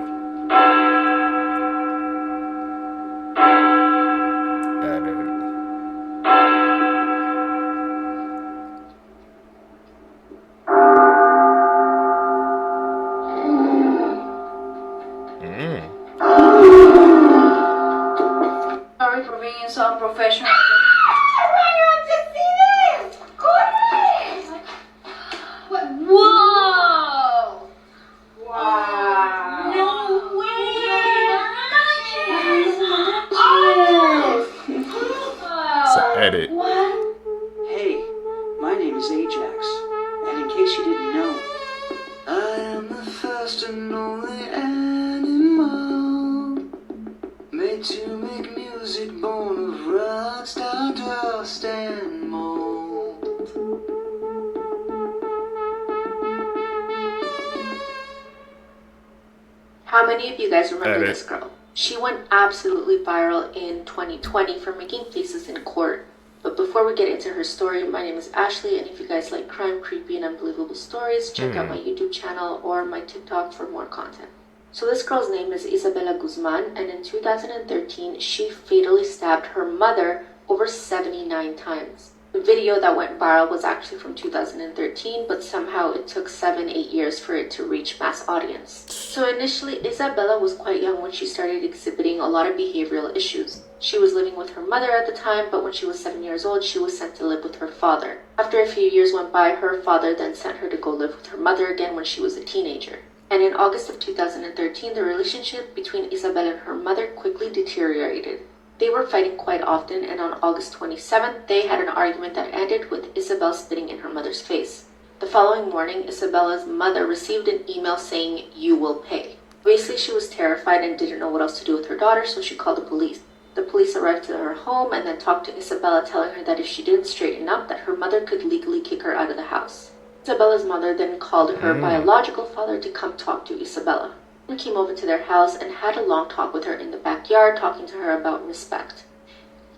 V: Sorry for being so unprofessional. Whoa! Wow! No way!
D: It's an edit.
V: What?
W: Hey, my name is Ajax, and in case you didn't know, I am the first and only animal made to make music born of rock, star, dust, and mold.
B: How many of you guys remember this girl? She went absolutely viral in 2020 for making faces in court. But before we get into her story, my name is Ashley, and if you guys like crime, creepy, and unbelievable stories, check out my YouTube channel or my TikTok for more content. So this girl's name is Isabella Guzman, and in 2013, she fatally stabbed her mother over 79 times. The video that went viral was actually from 2013, but somehow it took 7-8 years for it to reach mass audience. So initially, Isabella was quite young when she started exhibiting a lot of behavioral issues. She was living with her mother at the time, but when she was 7 years old, she was sent to live with her father. After a few years went by, her father then sent her to go live with her mother again when she was a teenager. And in August of 2013, the relationship between Isabella and her mother quickly deteriorated. They were fighting quite often, and on August 27th, they had an argument that ended with Isabel spitting in her mother's face. The following morning, Isabella's mother received an email saying, "You will pay." Obviously, she was terrified and didn't know what else to do with her daughter, so she called the police. The police arrived to her home and then talked to Isabella, telling her that if she didn't straighten up, that her mother could legally kick her out of the house. Isabella's mother then called her biological father to come talk to Isabella. He came over to their house and had a long talk with her in the backyard, talking to her about respect.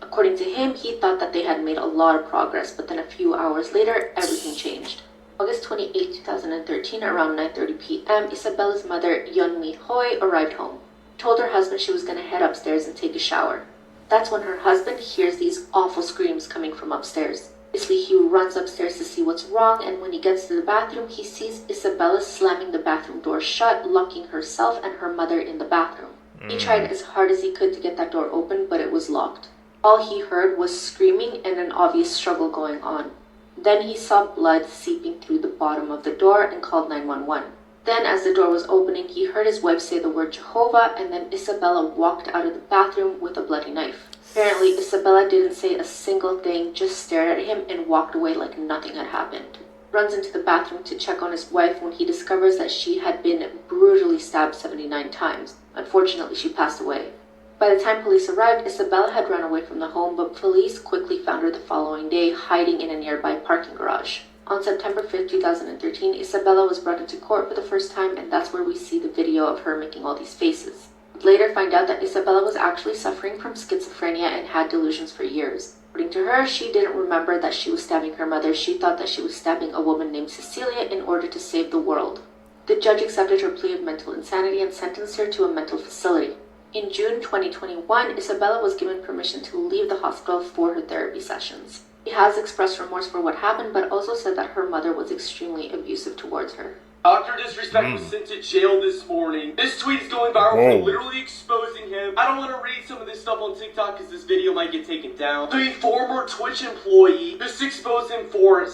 B: According to him, he thought that they had made a lot of progress, but then a few hours later, everything changed. August 28, 2013, around 9:30 p.m., Isabella's mother, Yeonmi Hoi, arrived home. Told her husband she was going to head upstairs and take a shower. That's when her husband hears these awful screams coming from upstairs. Basically, he runs upstairs to see what's wrong, and when he gets to the bathroom, he sees Isabella slamming the bathroom door shut, locking herself and her mother in the bathroom. He tried as hard as he could to get that door open, but it was locked. All he heard was screaming and an obvious struggle going on. Then he saw blood seeping through the bottom of the door and called 911. Then, as the door was opening, he heard his wife say the word Jehovah, and then Isabella walked out of the bathroom with a bloody knife. Apparently, Isabella didn't say a single thing, just stared at him and walked away like nothing had happened. Runs into the bathroom to check on his wife when he discovers that she had been brutally stabbed 79 times. Unfortunately, she passed away. By the time police arrived, Isabella had run away from the home, but police quickly found her the following day, hiding in a nearby parking garage. On September 5, 2013, Isabella was brought into court for the first time, and that's where we see the video of her making all these faces. Later find out that Isabella was actually suffering from schizophrenia and had delusions for years. According to her, she didn't remember that she was stabbing her mother. She thought that she was stabbing a woman named Cecilia in order to save the world. The judge accepted her plea of mental insanity and sentenced her to a mental facility. In June 2021, Isabella was given permission to leave the hospital for her therapy sessions. She has expressed remorse for what happened, but also said that her mother was extremely abusive towards her.
L: Dr. Disrespect was sent to jail this morning. This tweet is going viral for literally exposing him. I don't want to read some of this stuff on TikTok because this video might get taken down. The former Twitch employee just exposed him for...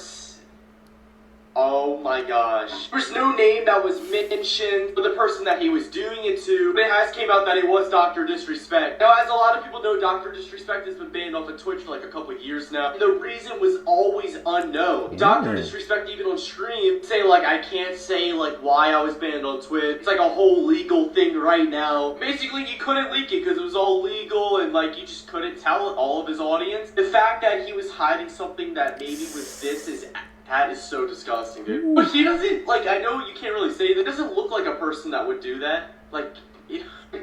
L: Oh my gosh. There's no name that was mentioned for the person that he was doing it to, but it has came out that it was Dr. Disrespect. Now, as a lot of people know, Dr. Disrespect has been banned off of Twitch for like a couple years now. The reason was always unknown. Dr. Disrespect, even on stream, say like, I can't say like why I was banned on Twitch. It's like a whole legal thing right now. Basically, you couldn't leak it because it was all legal and like you just couldn't tell all of his audience. The fact that he was hiding something that maybe was this is... That is so disgusting, dude. But he doesn't, like, I know you can't really say that. He doesn't look like a person that would do that. Like,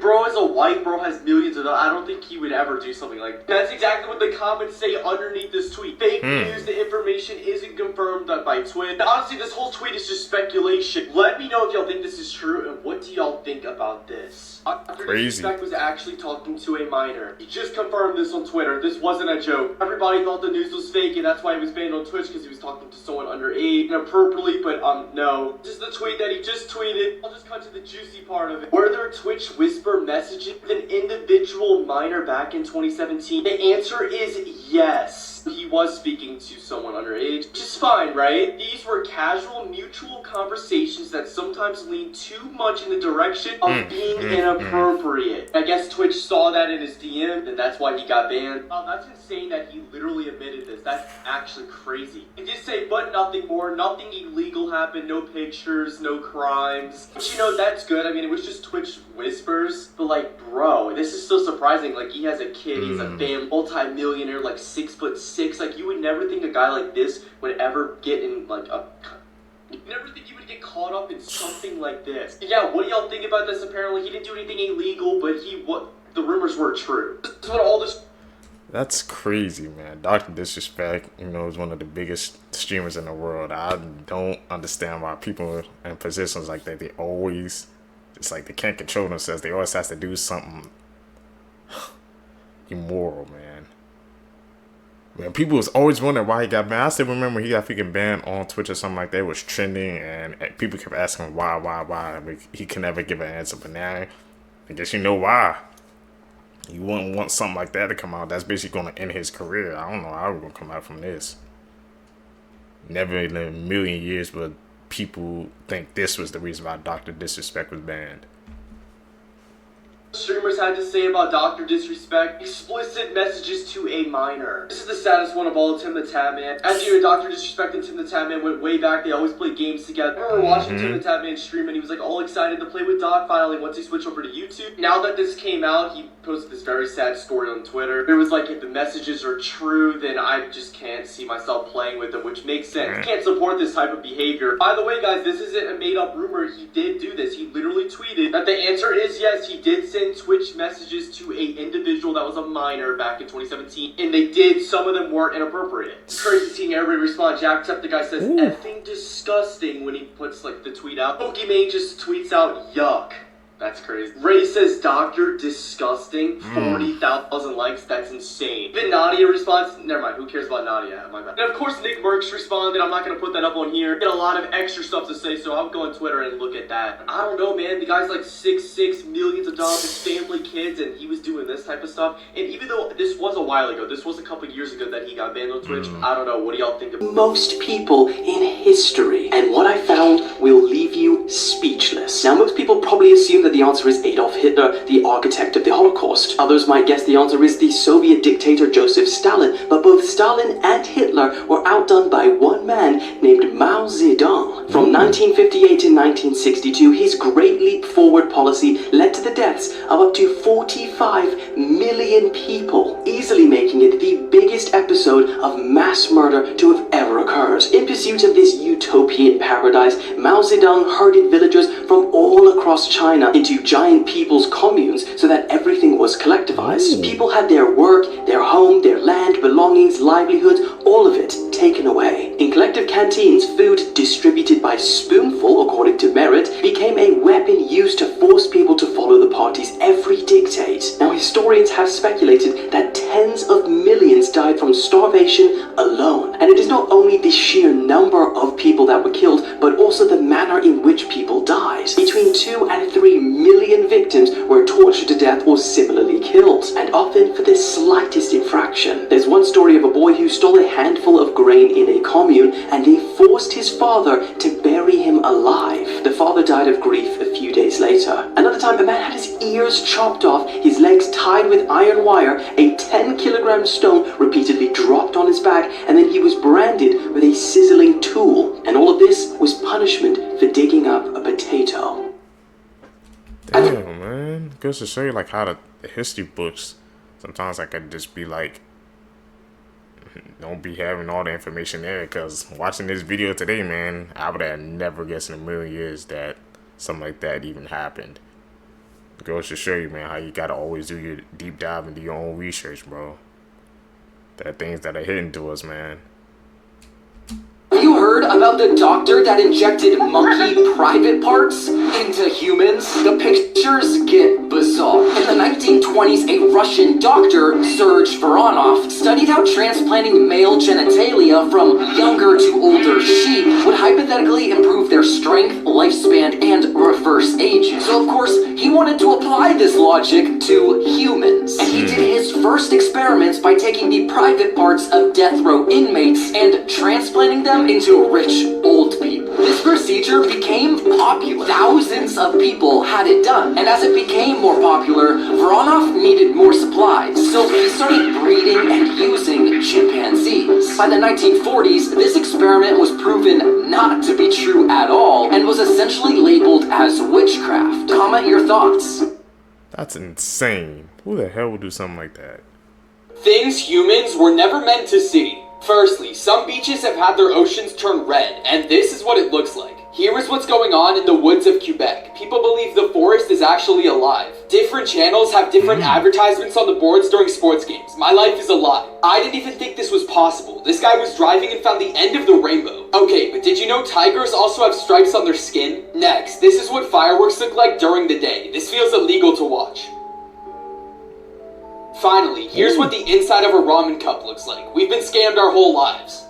L: bro is a white, bro has millions of dollars. I don't think he would ever do something like that. That's exactly what the comments say underneath this tweet. Fake news, the information isn't confirmed by Twitch. Honestly, this whole tweet is just speculation. Let me know if y'all think this is true, and what do y'all think about this? Dr. Disrespect was actually talking to a minor. He just confirmed this on Twitter. This wasn't a joke. Everybody thought the news was fake, and that's why he was banned on Twitch, because he was talking to someone underage inappropriately, but no. This is the tweet that he just tweeted. I'll just cut to the juicy part of it. Were there Twitch whisper messaging with an individual minor back in 2017? The answer is yes. He was speaking to someone underage, which is fine, right? These were casual, mutual conversations that sometimes lean too much in the direction of being inappropriate. I guess Twitch saw that in his DM, and that's why he got banned. That's insane that he literally admitted this. That's actually crazy. He did say, but nothing more. Nothing illegal happened. No pictures, no crimes. But you know, that's good. I mean, it was just Twitch whispers. But like, bro, this is so surprising. Like, he has a kid. He's a fam, multi-millionaire, like 6'6". Like, you would never think a guy like this would ever get in, like, you never think he would get caught up in something like this. Yeah, what do y'all think about this? Apparently, he didn't do anything illegal, but the rumors were true. This is what all this...
D: That's crazy, man. Dr. Disrespect, you know, is one of the biggest streamers in the world. I don't understand why people in positions like that, they always, it's like they can't control themselves. They always have to do something immoral, man. Man, people was always wondering why he got banned. I still remember he got freaking banned on Twitch or something like that. It was trending, and people kept asking why. But he could never give an answer. But now, I guess you know why. You wouldn't want something like that to come out. That's basically going to end his career. I don't know how we're going to come out from this. Never in a million years would people think this was the reason why Dr. Disrespect was banned.
L: Streamers had to say about Dr. Disrespect. Explicit messages to a minor. This is the saddest one of all, Tim the Tatman. As you know, Dr. Disrespect and Tim the Tatman went way back. They always played games together. I remember watching Tim the Tatman stream, and he was like all excited to play with dogfiling once he switched over to YouTube. Now that this came out, he posted this very sad story on Twitter. It was like, if the messages are true, then I just can't see myself playing with them, which makes sense. You can't support this type of behavior. By the way, guys, this isn't a made-up rumor. He did do this. He literally tweeted that the answer is yes, he did send Twitch messages to a individual that was a minor back in 2017, and they did. Some of them weren't inappropriate. It's crazy seeing everybody respond. Jacksepticeye says effing disgusting when he puts like the tweet out. Pokimane just tweets out yuck. That's crazy. Ray says, Doctor, disgusting. 40,000 likes, that's insane. Even Nadia responds, never mind, who cares about Nadia? My bad. And of course, Nick Merckx responded, I'm not gonna put that up on here. Get a lot of extra stuff to say, so I'll go on Twitter and look at that. I don't know, man, the guy's like 6'6", millions of dollars, his family, kids, and he was doing this type of stuff. And even though this was a while ago, this was a couple years ago that he got banned on Twitch, I don't know, what do y'all think of most people in history? And what I found will leave you speechless. Now, most people probably assume that the answer is Adolf Hitler, the architect of the Holocaust. Others might guess the answer is the Soviet dictator Joseph Stalin, but both Stalin and Hitler were outdone by one man named Mao Zedong. From 1958 to 1962, his Great Leap Forward policy led to the deaths of up to 45 million people, easily making it the biggest episode of mass murder to have ever occurred. In pursuit of this utopian paradise, Mao Zedong herded villagers from all across China into giant people's communes so that everything was collectivized. People had their work, their home, their land, belongings, livelihoods, all of it taken away. In collective canteens, food distributed by spoonful, according to merit, became a weapon used to force people to follow the party's every dictate. Now, historians have speculated that tens of millions died from starvation alone. And it is not only the sheer number of people that were killed, but also the manner in which people died. Between 2 and 3 million victims were tortured to death or similarly killed, and often for the slightest infraction. There's one story of a boy who stole a handful of grain in a commune, and they forced his father to bury him alive. The father died of grief a few days later. Another time, a man had his ears chopped off, his legs tied with iron wire, a 10-kilogram stone repeatedly dropped on his back, and then he was branded with a sizzling tool. And all of this was punishment for digging up a potato.
D: Damn, man. Goes to show you like how the history books sometimes I could just be like, don't be having all the information there, because watching this video today, man, I would have never guessed in a million years that something like that even happened. It goes to show you, man, how you gotta always do your deep dive and do your own research, bro. There are things that are hidden to us, man.
K: Have you heard about the doctor that injected monkey private parts into humans? The pictures get bizarre. In the 1920s, a Russian doctor, Sergei Voronov, studied how transplanting male genitalia from younger to older sheep would hypothetically improve their strength, lifespan, and reverse aging. So, of course, he wanted to apply this logic to humans. And he did his first experiments by taking the private parts of death row inmates and transplanting them into rich old people. This procedure became popular. Thousands of people had it done, and as it became more popular, Voronov needed more supplies, so he started breeding and using chimpanzees. By the 1940s, this experiment was proven not to be true at all, and was essentially labeled as witchcraft. Comment your thoughts.
D: That's insane. Who the hell would do something like that?
K: Things humans were never meant to see. Firstly, some beaches have had their oceans turn red, and this is what it looks like. Here is what's going on in the woods of Quebec. People believe the forest is actually alive. Different channels have different advertisements on the boards during sports games. My life is a lie. I didn't even think this was possible. This guy was driving and found the end of the rainbow. Okay, but did you know tigers also have stripes on their skin? Next, this is what fireworks look like during the day. This feels illegal to watch. Finally, here's what the inside of a ramen cup looks like. We've been scammed our whole lives.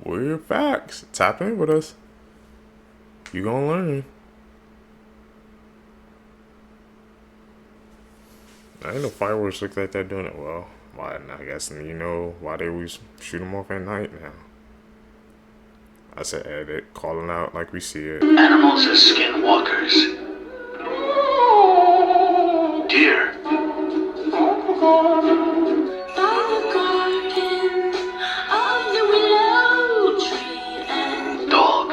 D: Weird facts. Tap in with us. You gonna learn. I ain't no fireworks look like that doing it well. Why? I guess you know why they always shoot them off at night now. I said edit, calling out like we see it.
P: Animals as skinwalkers. Deer. Dog.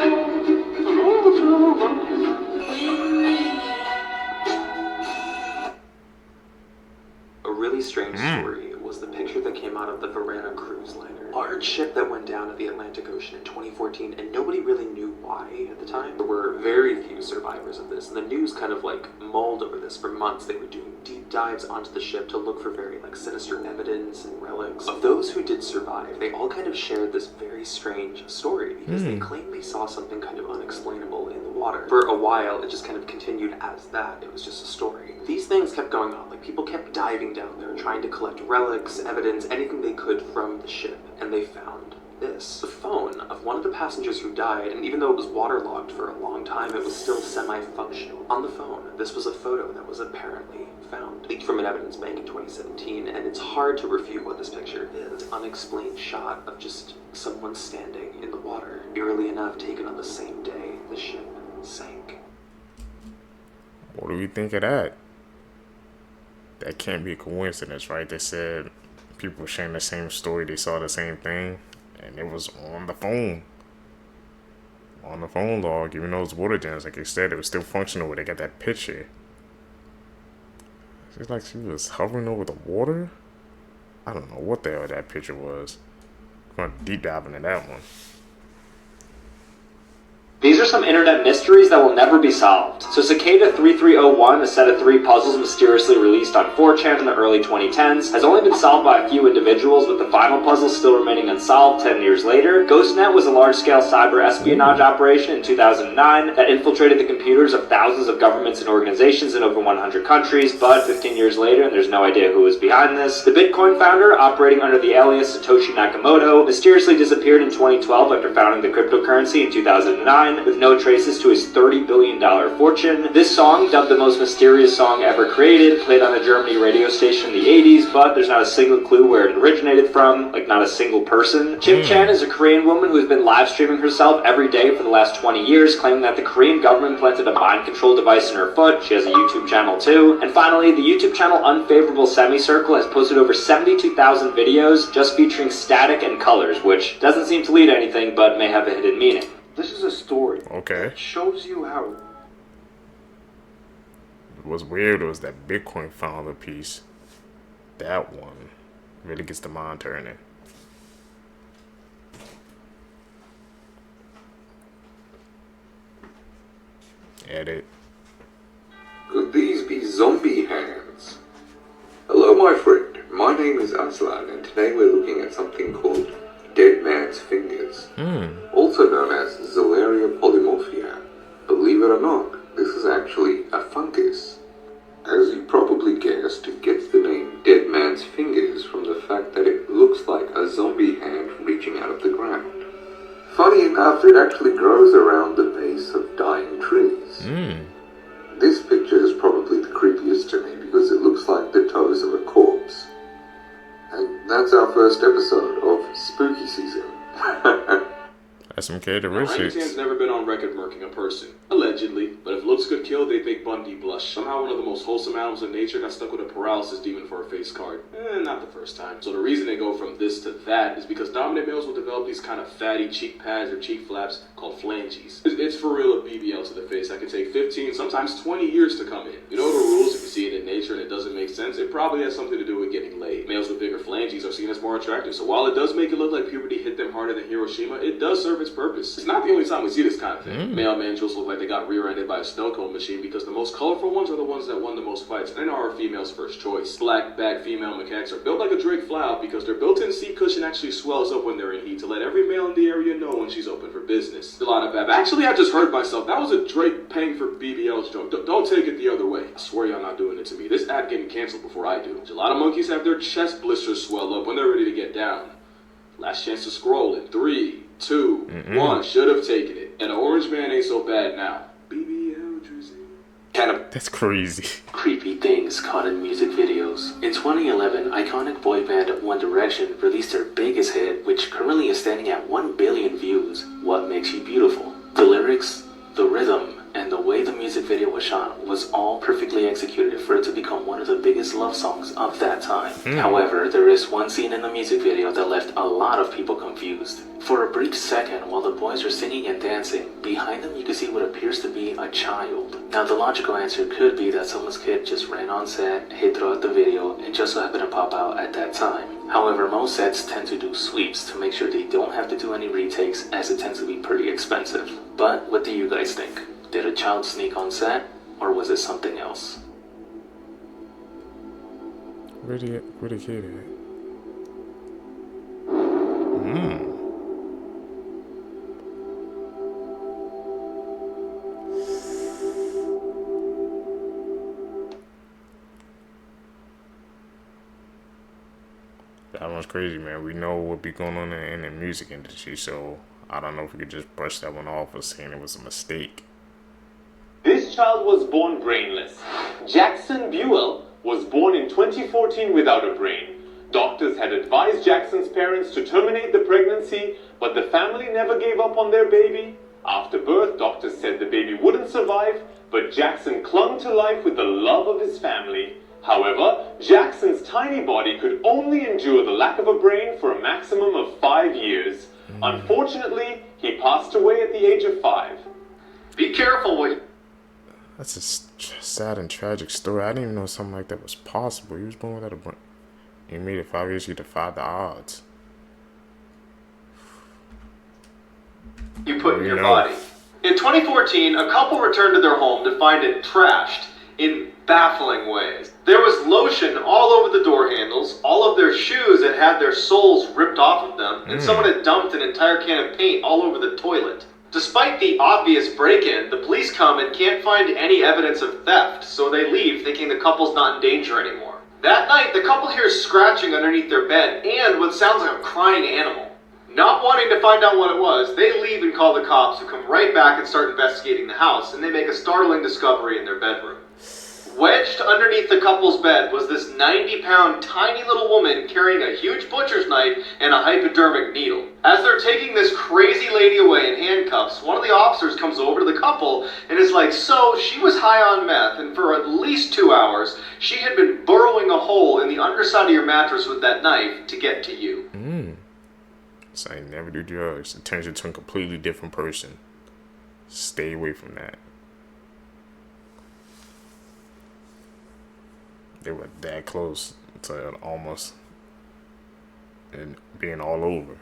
C: A really strange story was the picture that came out of the Vera Cruise liner, a large ship that went down to the Atlantic Ocean in 2014, and nobody really knew why at the time. There were very few survivors of this, and the news kind of like mulled over this for months. They were doing deep dives onto the ship to look for very sinister evidence and relics. Of those who did survive, they all kind of shared this very strange story because they claimed they saw something kind of unexplainable in the water. For a while, it just kind of continued as that. It was just a story. These things kept going on. People kept diving down there, trying to collect relics, evidence, anything they could from the ship, and they found this. The phone of one of the passengers who died, and even though it was waterlogged for a long time, it was still semi-functional. On the phone, this was a photo that was apparently found, leaked from an evidence bank in 2017, and it's hard to refute what this picture is. An unexplained shot of just someone standing in the water, eerily enough taken on the same day the ship sank.
D: What do we think of that? That can't be a coincidence, right? They said people were sharing the same story, they saw the same thing, and it was on the phone. On the phone log, even though it's water jams, like they said, it was still functional where they got that picture. It's like she was hovering over the water. I don't know what the hell that picture was. I'm gonna deep dive into that one.
E: These are some internet mysteries that will never be solved. So Cicada 3301, a set of 3 puzzles mysteriously released on 4chan in the early 2010s, has only been solved by a few individuals, with the final puzzle still remaining unsolved 10 years later. GhostNet was a large-scale cyber espionage operation in 2009 that infiltrated the computers of thousands of governments and organizations in over 100 countries, but 15 years later, and there's no idea who was behind this, the Bitcoin founder, operating under the alias Satoshi Nakamoto, mysteriously disappeared in 2012 after founding the cryptocurrency in 2009, with no traces to his $30 billion fortune. This song, dubbed the most mysterious song ever created, played on a Germany radio station in the 80s, but there's not a single clue where it originated from, not a single person. Chim Chan is a Korean woman who's been live streaming herself every day for the last 20 years, claiming that the Korean government planted a mind control device in her foot. She has a YouTube channel too. And finally, the YouTube channel Unfavorable Semicircle has posted over 72,000 videos just featuring static and colors, which doesn't seem to lead to anything, but may have a hidden meaning.
F: This is a story.
D: Okay.
F: That shows you how.
D: What's weird was that Bitcoin founder piece. That one really gets the mind turning. Edit.
I: Could these be zombie hands? Hello, my friend. My name is Aslan, and today we're looking at something called dead man's fingers, also known as Zolaria polymorphia. Believe it or not, this is actually a fungus. As you probably guessed, it gets the name dead man's fingers from the fact that it looks like a zombie hand reaching out of the ground. Funny enough, it actually grows around the base of dying trees. This picture is probably the creepiest to me because it looks like the toes of a corpse. And that's our first episode of Spooky Season.
D: That's some characteristics.
H: Orangutans never been on record murking a person. Allegedly. But if looks could kill, they'd make Bundy blush. Somehow one of the most wholesome animals in nature got stuck with a paralysis demon for a face card. Not the first time. So the reason they go from this to that is because dominant males will develop these kind of fatty cheek pads or cheek flaps called phalanges. It's for real a BBL to the face that can take 15, sometimes 20 years to come in. You know the rules, if you see it in nature and it doesn't make sense, it probably has something to do with getting laid. Males with bigger phalanges are seen as more attractive, so while it does make it look like puberty hit them harder than Hiroshima, it does serve its purpose. It's not the only time we see this kind of thing. Male manjos look like they got rear-ended by a snow cone machine because the most colorful ones are the ones that won the most fights and are a female's first choice. Black back female macaques are built like a Drake flower because their built-in seat cushion actually swells up when they're in heat to let every male in the area know when she's open for business. Delana Bab. Actually, I just heard myself. That was a Drake paying for BBL's joke. Don't take it the other way. I swear y'all not doing it to me. This ad getting canceled before I do. Gelato monkeys have their chest blisters swell up when they're ready to get down. Last chance to scroll in 3, 2, 1. Should have taken it. And the orange man ain't so bad now. BBL Drizzy.
D: That's crazy.
E: Creepy things caught in music videos. In 2011, iconic boy band One Direction released their biggest hit, which currently is standing at 1 billion views, What Makes You Beautiful. The lyrics, the rhythm, and the way the music video was shot was all perfectly executed for it to become one of the biggest love songs of that time. However, there is one scene in the music video that left a lot of people confused. For a brief second, while the boys are singing and dancing, behind them you can see what appears to be a child. Now the logical answer could be that someone's kid just ran on set, hid throughout the video, and just so happened to pop out at that time. However, most sets tend to do sweeps to make sure they don't have to do any retakes, as it tends to be pretty expensive. But what do you guys think? Did a child sneak on set, or was it something else?
D: Where the kid at? That one's crazy, man. We know what be going on in the music industry, so I don't know if we could just brush that one off as saying it was a mistake.
G: This child was born brainless. Jackson Buell was born in 2014 without a brain. Doctors had advised Jackson's parents to terminate the pregnancy, but the family never gave up on their baby. After birth, doctors said the baby wouldn't survive, but Jackson clung to life with the love of his family. However, Jackson's tiny body could only endure the lack of a brain for a maximum of 5 years. Unfortunately, he passed away at the age of 5. Be careful what you...
D: That's a sad and tragic story. I didn't even know something like that was possible. He was born without a brain. He made it 5 years. He defied the odds.
G: You put in your body. In 2014, a couple returned to their home to find it trashed in baffling ways. There was lotion all over the door handles, all of their shoes had had their soles ripped off of them, and someone had dumped an entire can of paint all over the toilet. Despite the obvious break-in, the police come and can't find any evidence of theft, so they leave thinking the couple's not in danger anymore. That night, the couple hears scratching underneath their bed and what sounds like a crying animal. Not wanting to find out what it was, they leave and call the cops, who come right back and start investigating the house, and they make a startling discovery in their bedroom. Wedged underneath the couple's bed was this 90-pound tiny little woman carrying a huge butcher's knife and a hypodermic needle. As they're taking this crazy lady away in handcuffs, one of the officers comes over to the couple and is like, so she was high on meth, and for at least 2 hours, she had been burrowing a hole in the underside of your mattress with that knife to get to you.
D: So I never do drugs. It turns you into a completely different person. Stay away from that. They were that close to almost and being all over.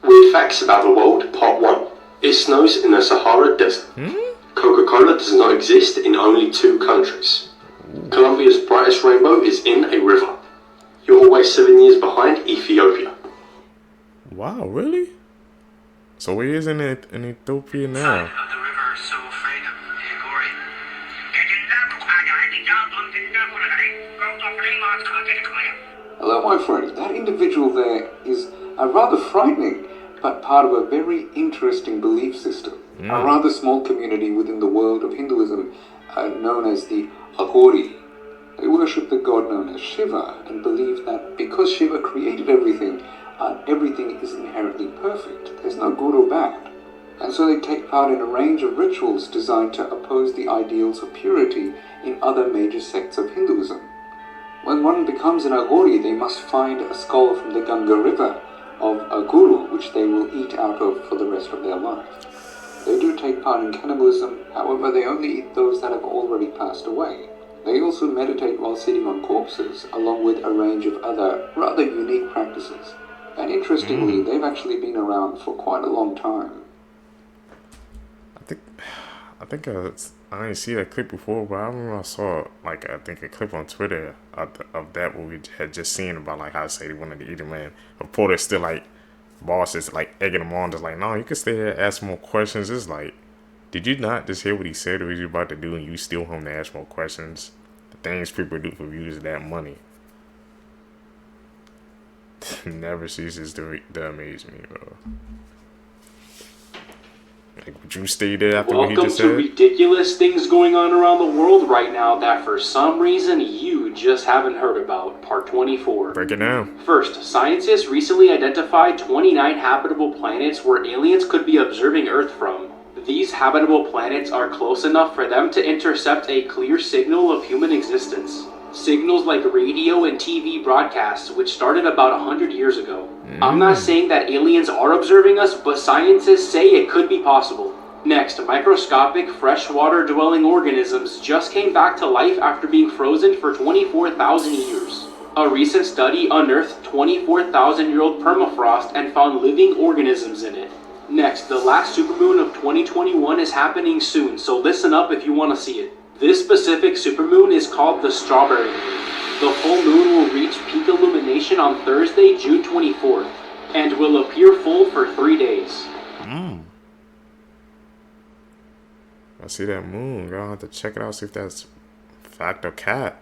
J: Weird facts about the world, part 1. It snows in the Sahara Desert. Coca-Cola does not exist in only 2 countries. Colombia's brightest rainbow is in a river. You're always 7 years behind Ethiopia.
D: Wow, really? So where is in Ethiopia now?
I: Hello, my friend. That individual there is rather frightening, but part of a very interesting belief system. A rather small community within the world of Hinduism known as the Aghori. They worship the god known as Shiva and believe that because Shiva created everything, everything is inherently perfect. There's no good or bad. And so they take part in a range of rituals designed to oppose the ideals of purity in other major sects of Hinduism. When one becomes an Aghori, they must find a skull from the Ganga River of a guru, which they will eat out of for the rest of their life. They do take part in cannibalism, however they only eat those that have already passed away. They also meditate while sitting on corpses, along with a range of other rather unique practices. And interestingly, they've actually been around for quite a long time.
D: I think I didn't see that clip before, but I remember I saw a clip on Twitter of that what we had just seen about like how say they wanted to eat him, and reporters still bosses egging them on, just no, you can stay here, ask more questions. It's like, did you not just hear what he said or what he was about to do, and you still home to ask more questions? The things people do for views of that money never ceases to amaze me, bro. Would you stay there after what he just said?
E: Welcome to ridiculous things going on around the world right now that for some reason you just haven't heard about. Part 24.
D: Break it down.
E: First, scientists recently identified 29 habitable planets where aliens could be observing Earth from. These habitable planets are close enough for them to intercept a clear signal of human existence. Signals like radio and TV broadcasts, which started about 100 years ago. I'm not saying that aliens are observing us, but scientists say it could be possible. Next, microscopic freshwater-dwelling organisms just came back to life after being frozen for 24,000 years. A recent study unearthed 24,000-year-old permafrost and found living organisms in it. Next, the last supermoon of 2021 is happening soon, so listen up if you want to see it.
N: This specific supermoon is called the Strawberry Moon. The full moon will reach peak illumination on Thursday, June 24th, and will appear full for 3 days.
D: I see that moon. Gonna have to check it out, see if that's fact or cat.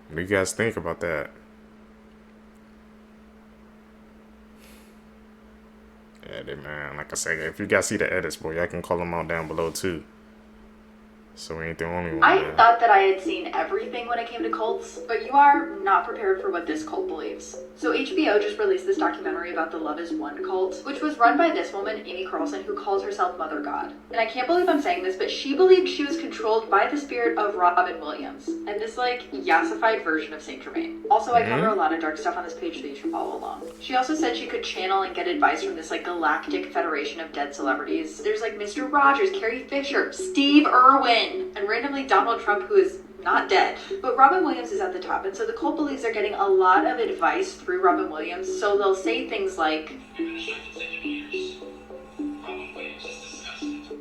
D: What do you guys think about that? Edit, man. Like I said, if you guys see the edits, boy, y'all can call them out down below too. So we ain't the only one.
O: I thought that I had seen everything when it came to cults, but you are not prepared for what this cult believes. So HBO just released this documentary about the Love is One cult, which was run by this woman, Amy Carlson, who calls herself Mother God. And I can't believe I'm saying this, but she believed she was controlled by the spirit of Robin Williams, and this like yassified version of Saint Germain. Also, I cover a lot of dark stuff on this page, so you should follow along. She also said she could channel and get advice from this like galactic federation of dead celebrities. There's like Mr. Rogers, Carrie Fisher, Steve Irwin, and randomly Donald Trump, who is not dead. But Robin Williams is at the top, and so the cult believes they're getting a lot of advice through Robin Williams, so they'll say things like...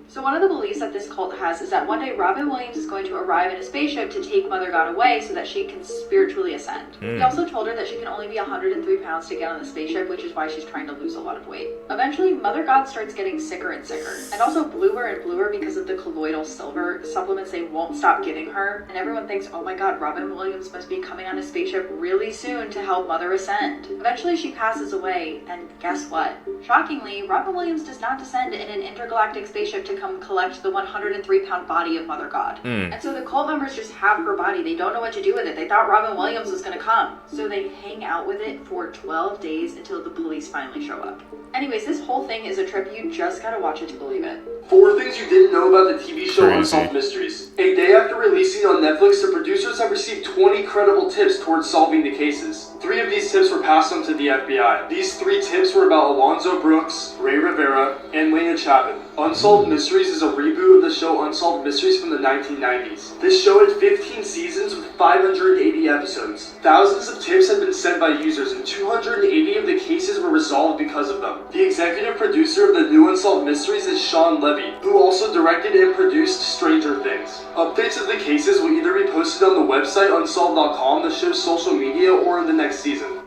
O: So one of the beliefs that this cult has is that one day Robin Williams is going to arrive in a spaceship to take Mother God away so that she can spiritually ascend. He also told her that she can only be 103 pounds to get on the spaceship, which is why she's trying to lose a lot of weight. Eventually, Mother God starts getting sicker and sicker, and also bluer and bluer because of the colloidal silver supplements they won't stop giving her, and everyone thinks, oh my god, Robin Williams must be coming on a spaceship really soon to help Mother ascend. Eventually, she passes away, and guess what? Shockingly, Robin Williams does not descend in an intergalactic spaceship to come collect the 103-pound body of Mother God. And so the cult members just have her body. They don't know what to do with it. They thought Robin Williams was going to come. So they hang out with it for 12 days until the police finally show up. Anyways, this whole thing is a trip. You just gotta watch it to believe it.
H: 4 things you didn't know about the TV show Unsolved Mysteries. A day after releasing on Netflix, the producers have received 20 credible tips towards solving the cases. 3 of these tips were passed on to the FBI. These 3 tips were about Alonzo Brooks, Ray Rivera, and Lena Chapin. Unsolved Mysteries is a reboot of the show Unsolved Mysteries from the 1990s. This show had 15 seasons with 580 episodes. Thousands of tips had been sent by users, and 280 of the cases were resolved because of them. The executive producer of the new Unsolved Mysteries is Sean Levy, who also directed and produced Stranger Things. Updates of the cases will either be posted on the website unsolved.com, the show's social media, or in the next season.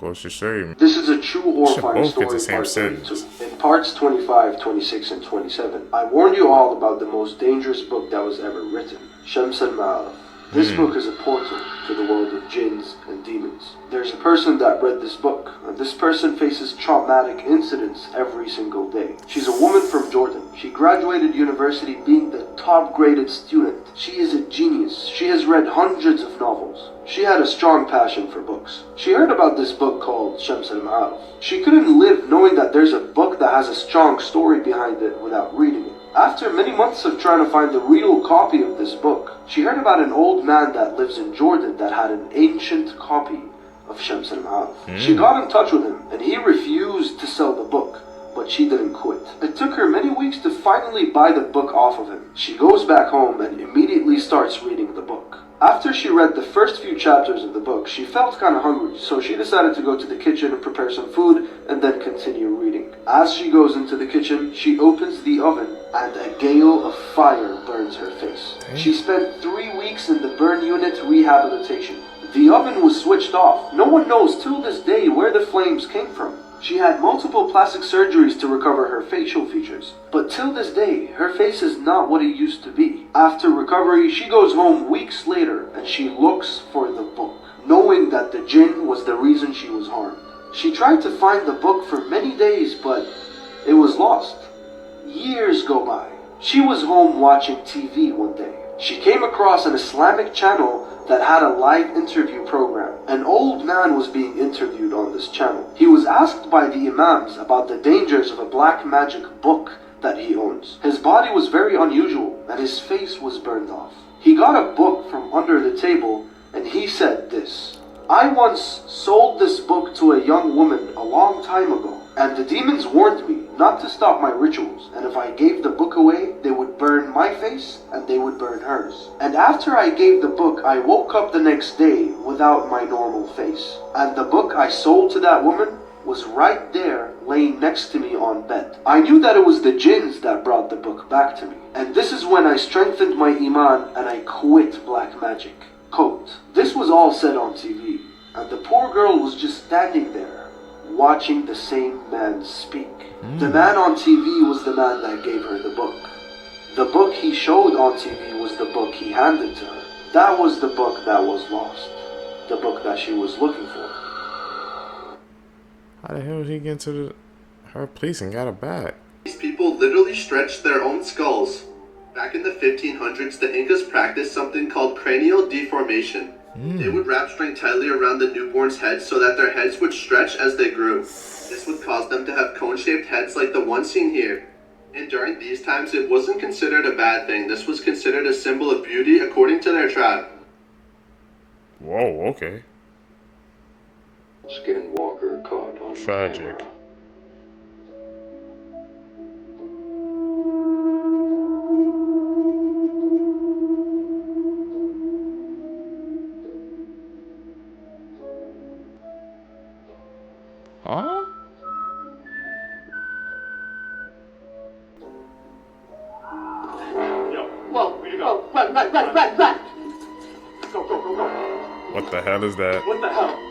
D: Goes to show you.
F: This is a true horrifying
D: both
F: story.
D: get the same
F: Part
D: sentence.
F: 32. In parts 25, 26, and 27, I warned you all about the most dangerous book that was ever written, Shams al-Ma'arif. This book is a portal to the world of jinns and demons. There's a person that read this book, and this person faces traumatic incidents every single day. She's a woman from Jordan. She graduated university being the top-graded student. She is a genius. She has read hundreds of novels. She had a strong passion for books. She heard about this book called Shams al-Ma'arif. She couldn't live knowing that there's a book that has a strong story behind it without reading it. After many months of trying to find the real copy of this book, she heard about an old man that lives in Jordan that had an ancient copy of Shams al-Ma'arif. She got in touch with him, and he refused to sell the book, but she didn't quit. It took her many weeks to finally buy the book off of him. She goes back home and immediately starts reading the book. After she read the first few chapters of the book, she felt kind of hungry, so she decided to go to the kitchen and prepare some food and then continue reading. As she goes into the kitchen, she opens the oven and a gale of fire burns her face. She spent 3 weeks in the burn unit rehabilitation. The oven was switched off. No one knows till this day where the flames came from. She had multiple plastic surgeries to recover her facial features, but till this day, her face is not what it used to be. After recovery, she goes home weeks later and she looks for the book, knowing that the jinn was the reason she was harmed. She tried to find the book for many days, but it was lost. Years go by. She was home watching TV one day. She came across an Islamic channel that had a live interview program. An old man was being interviewed on this channel. He was asked by the imams about the dangers of a black magic book that he owns. His body was very unusual and his face was burned off. He got a book from under the table and he said this: I once sold this book to a young woman a long time ago, and the demons warned me not to stop my rituals, and if I gave the book away, they would burn my face and they would burn hers. And after I gave the book, I woke up the next day without my normal face, and the book I sold to that woman was right there, laying next to me on bed. I knew that it was the jinns that brought the book back to me. And this is when I strengthened my iman and I quit black magic. Quote, this was all said on TV, and the poor girl was just standing there, watching the same man speak. The man on TV was the man that gave her the book. The book he showed on TV was the book he handed to her. That was the book that was lost. The book that she was looking for.
D: How the hell did he get into her place and got it back?
J: These people literally stretched their own skulls. Back in the 1500s, the Incas practiced something called cranial deformation. They would wrap string tightly around the newborn's head so that their heads would stretch as they grew. This would cause them to have cone-shaped heads like the one seen here. And during these times, it wasn't considered a bad thing. This was considered a symbol of beauty according to their tribe.
D: Whoa, okay.
I: Skinwalker caught on
D: tragic. Huh?
L: Whoa, run. Go.
D: What the hell is that?
L: What the hell?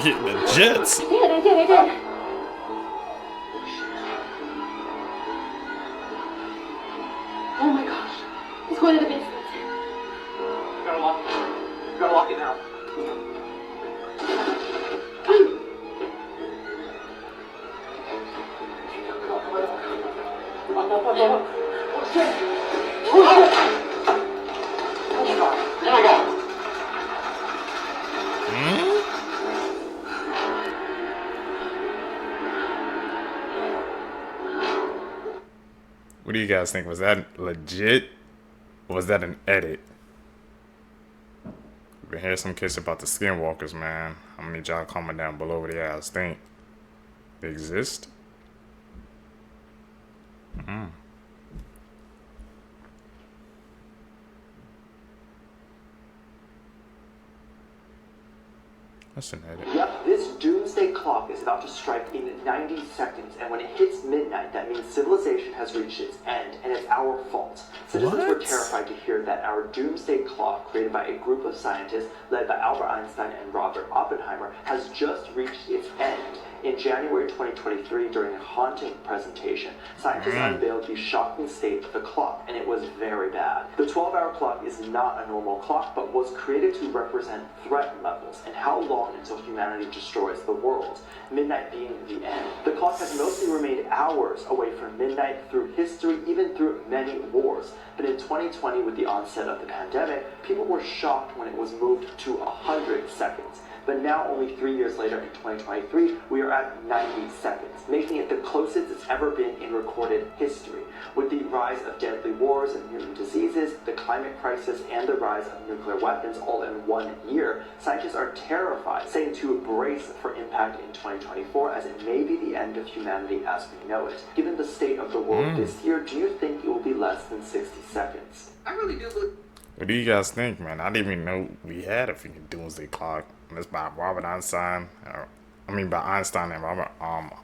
D: The jets.
V: I did. Oh my gosh. He's going to the basement.
L: You gotta lock it now. Oh shit! Oh my god. There we go.
D: What do you guys think? Was that legit? Or was that an edit? We've been hearing some kids about the skinwalkers, man. How many y'all comment down below what you guys think? They exist? That's an edit.
C: Yep, this Doomsday Clock is about to strike in 90 seconds, and when it hits midnight, that means civilization has reached its end, and it's our fault. Citizens were terrified to hear that our Doomsday Clock, created by a group of scientists led by Albert Einstein and Robert Oppenheimer, has just reached its end. In January 2023, during a haunting presentation, scientists unveiled the shocking state of the clock, and it was very bad. The 12-hour clock is not a normal clock, but was created to represent threat levels and how long until humanity destroys the world, midnight being the end. The clock has mostly remained hours away from midnight through history, even through many wars. But in 2020, with the onset of the pandemic, people were shocked when it was moved to 100 seconds. But now, only 3 years later, in 2023, we are at 90 seconds, making it the closest it's ever been in recorded history. With the rise of deadly wars and mutant diseases, the climate crisis, and the rise of nuclear weapons all in 1 year, scientists are terrified, saying to brace for impact in 2024 as it may be the end of humanity as we know it. Given the state of the world this year, do you think it will be less than 60 seconds?
O: I really do believe.
D: What do you guys think, man? I didn't even know we had a freaking Doomsday Clock. And it's by Robert Einstein. By Einstein and Robert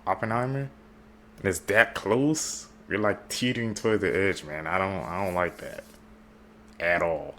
D: Oppenheimer. And it's that close. We're like teetering toward the edge, man. I don't like that at all.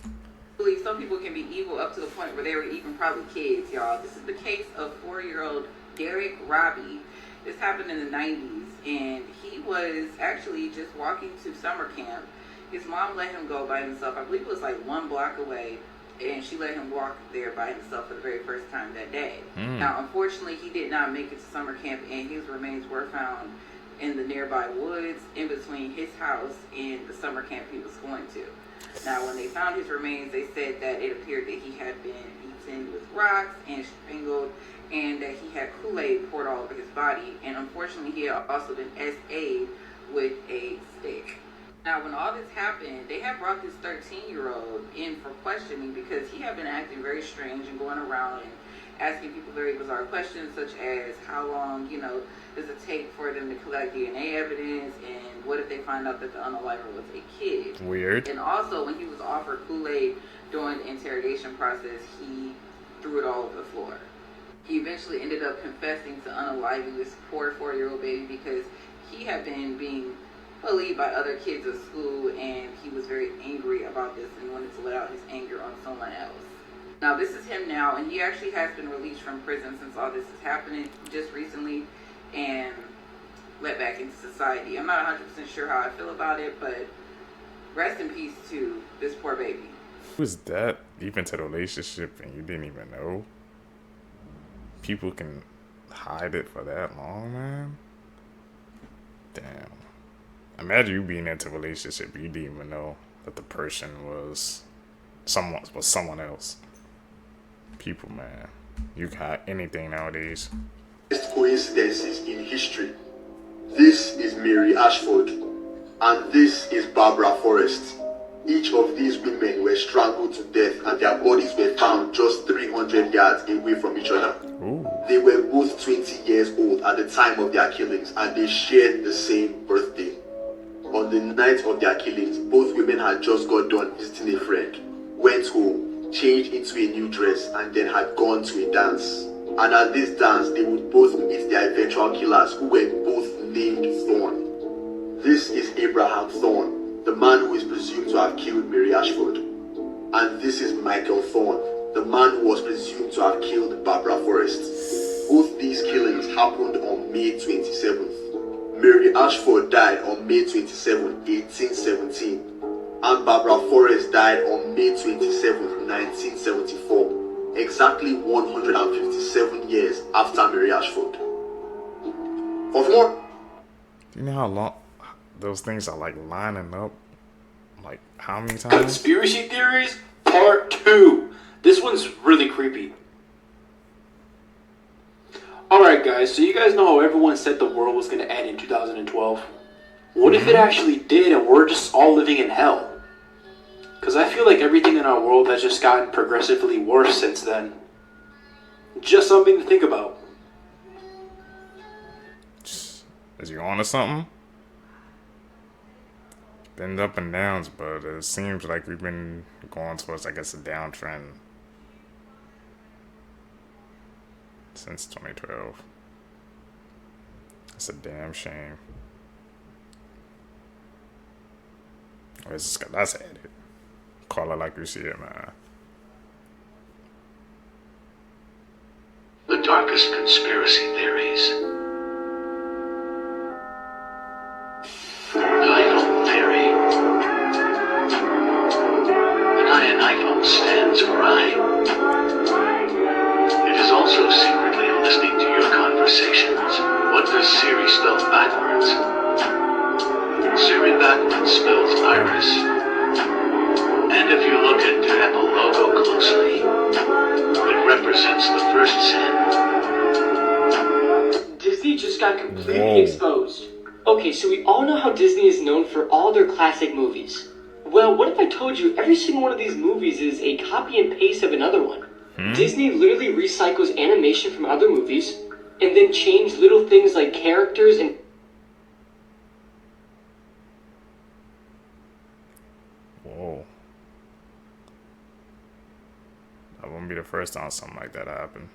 M: I believe some people can be evil up to the point where they were even probably kids, y'all. This is the case of 4-year-old Derek Robbie. This happened in the 90s, and he was actually just walking to summer camp. His mom let him go by himself. I believe it was like 1 block away, and she let him walk there by himself for the very first time that day. Now, unfortunately, he did not make it to summer camp, and his remains were found in the nearby woods in between his house and the summer camp he was going to. Now, when they found his remains, they said that it appeared that he had been beaten with rocks and strangled, and that he had Kool-Aid poured all over his body, and unfortunately, he had also been SA'd with a stick. Now, when all this happened, they had brought this 13-year-old in for questioning because he had been acting very strange and going around and asking people very bizarre questions, such as how long, does it take for them to collect DNA evidence, and what if they find out that the unaliver was a kid?
D: Weird.
M: And also, when he was offered Kool-Aid during the interrogation process, he threw it all over the floor. He eventually ended up confessing to unaliving this poor 4-year-old baby because he had been being bullied by other kids at school, and he was very angry about this and wanted to let out his anger on someone else. Now, this is him now, and he actually has been released from prison since all this is happening just recently and let back into society. I'm not 100% sure how I feel about it, but rest in peace to this poor baby.
D: Was that deep into the relationship and you didn't even know? People can hide it for that long, man. Damn. Imagine you being into a relationship you didn't even know that the person was someone else. People, man, you can hide anything nowadays.
Q: Coincidences in history. This is Mary Ashford, and this is Barbara Forrest. Each of these women were strangled to death, and their bodies were found just 300 yards away from each other.
D: Ooh.
Q: They were both 20 years old at the time of their killings, and they shared the same birthday. On the night of their killings, both women had just got done visiting a friend, went home, changed into a new dress, and then had gone to a dance. And at this dance, they would both meet their eventual killers, who were both named Thorne. This is Abraham Thorne, the man who is presumed to have killed Mary Ashford. And this is Michael Thorne, the man who was presumed to have killed Barbara Forrest. Both these killings happened on May 27th. Mary Ashford died on May 27, 1817, and Barbara Forrest died on May 27, 1974, exactly 157 years after Mary Ashford. For more?
D: Do you know how long those things are like lining up? Like how many times?
N: Conspiracy theories, part 2. This one's really creepy. Alright guys, so you guys know how everyone said the world was going to end in 2012? What if it actually did and we're just all living in hell? Because I feel like everything in our world has just gotten progressively worse since then. Just something to think about.
D: Is you on to something? It's been up and downs, but it seems like we've been going towards, I guess, a downtrend since 2012. It's a damn shame. That's it. Call it like you see it, man.
P: The darkest conspiracy theories. iPhone theory. The guy in iPhone stands for I. It is also secretly listening to your conversations. What does Siri spell backwards? Siri backwards spells iris. And if you look at the Apple logo closely, it represents the first sin.
R: Disney just got completely exposed. Okay, so we all know how Disney is known for all their classic movies. Well, what if I told you every single one of these movies is a copy and paste of another one? Disney literally recycles animation from other movies, and then change little things like characters and...
D: Whoa. That wouldn't be the first time something like that happened.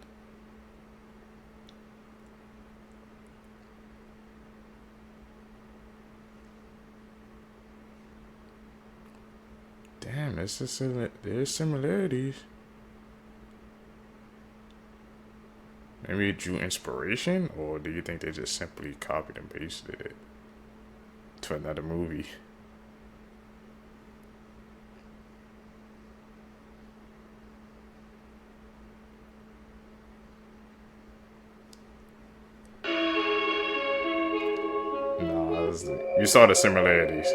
D: Damn, there's similarities. Maybe it drew inspiration, or do you think they just simply copied and pasted it to another movie? No, you saw the similarities.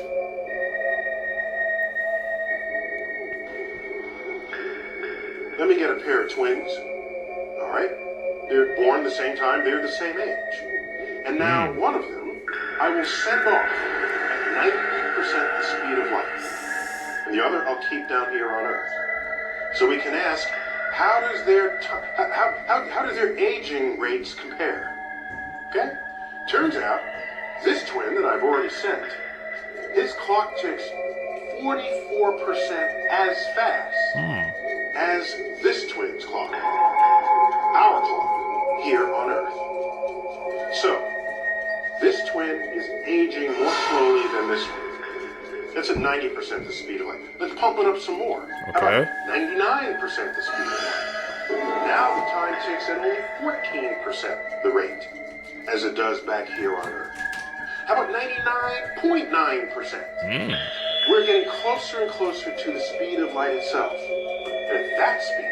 S: Let me get a pair of twins. All right? They're born the same time, they're the same age. And now one of them I will send off at 90% the speed of light. And the other I'll keep down here on Earth. So we can ask, how does their aging rates compare? Okay? Turns out, this twin that I've already sent, his clock ticks 44% as fast as this twin's clock. Our clock here on Earth. So, this twin is aging more slowly than this one. It's at 90% the speed of light. Let's pump it up some more. How about 99% the speed of light? Now the time ticks at only 14% the rate, as it does back here on Earth. How about 99.9%? We're getting closer and closer to the speed of light itself. And at that speed,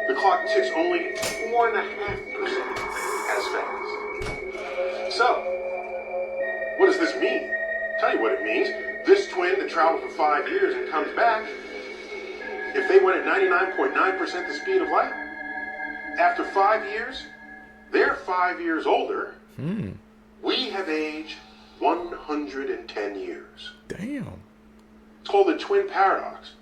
S: the clock ticks only 4.5% as fast. So, what does this mean? Tell you what it means. This twin that traveled for 5 years and comes back, if they went at 99.9% the speed of light, after 5 years, they're 5 years older. We have aged 110 years.
D: Damn.
S: It's called the twin paradox.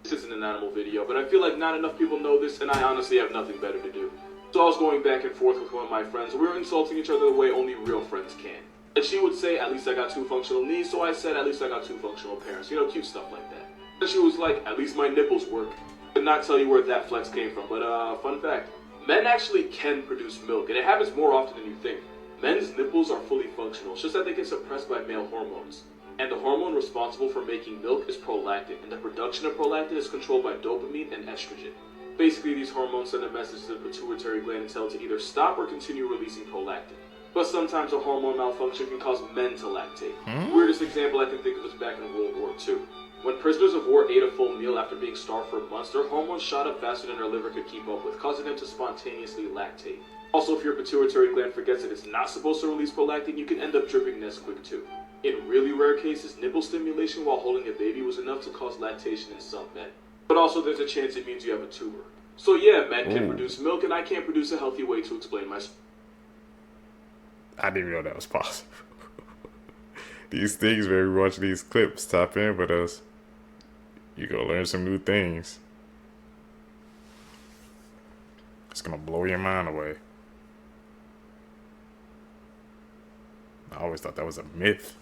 A: This isn't an animal video, but I feel like not enough people know this, and I honestly have nothing better to do. So I was going back and forth with one of my friends, and we were insulting each other the way only real friends can. And she would say, at least I got 2 functional knees, so I said, at least I got 2 functional parents. You know, cute stuff like that. And she was like, at least my nipples work. I could not tell you where that flex came from, but fun fact. Men actually can produce milk, and it happens more often than you think. Men's nipples are fully functional, it's just that they get suppressed by male hormones. And the hormone responsible for making milk is prolactin, and the production of prolactin is controlled by dopamine and estrogen. Basically, these hormones send a message to the pituitary gland and tell it to either stop or continue releasing prolactin. But sometimes a hormone malfunction can cause men to lactate. Weirdest example I can think of is back in World War II. When prisoners of war ate a full meal after being starved for months, their hormones shot up faster than their liver could keep up with, causing them to spontaneously lactate. Also, if your pituitary gland forgets that it's not supposed to release prolactin, you can end up dripping Nesquik too. In really rare cases, nipple stimulation while holding a baby was enough to cause lactation in some men. But also there's a chance it means you have a tumor. So yeah, men can produce milk, and I can't produce a healthy way to explain my...
D: I didn't even know that was possible. These things, when we watch these clips, tap in with us. You gonna learn some new things. It's gonna blow your mind away. I always thought that was a myth.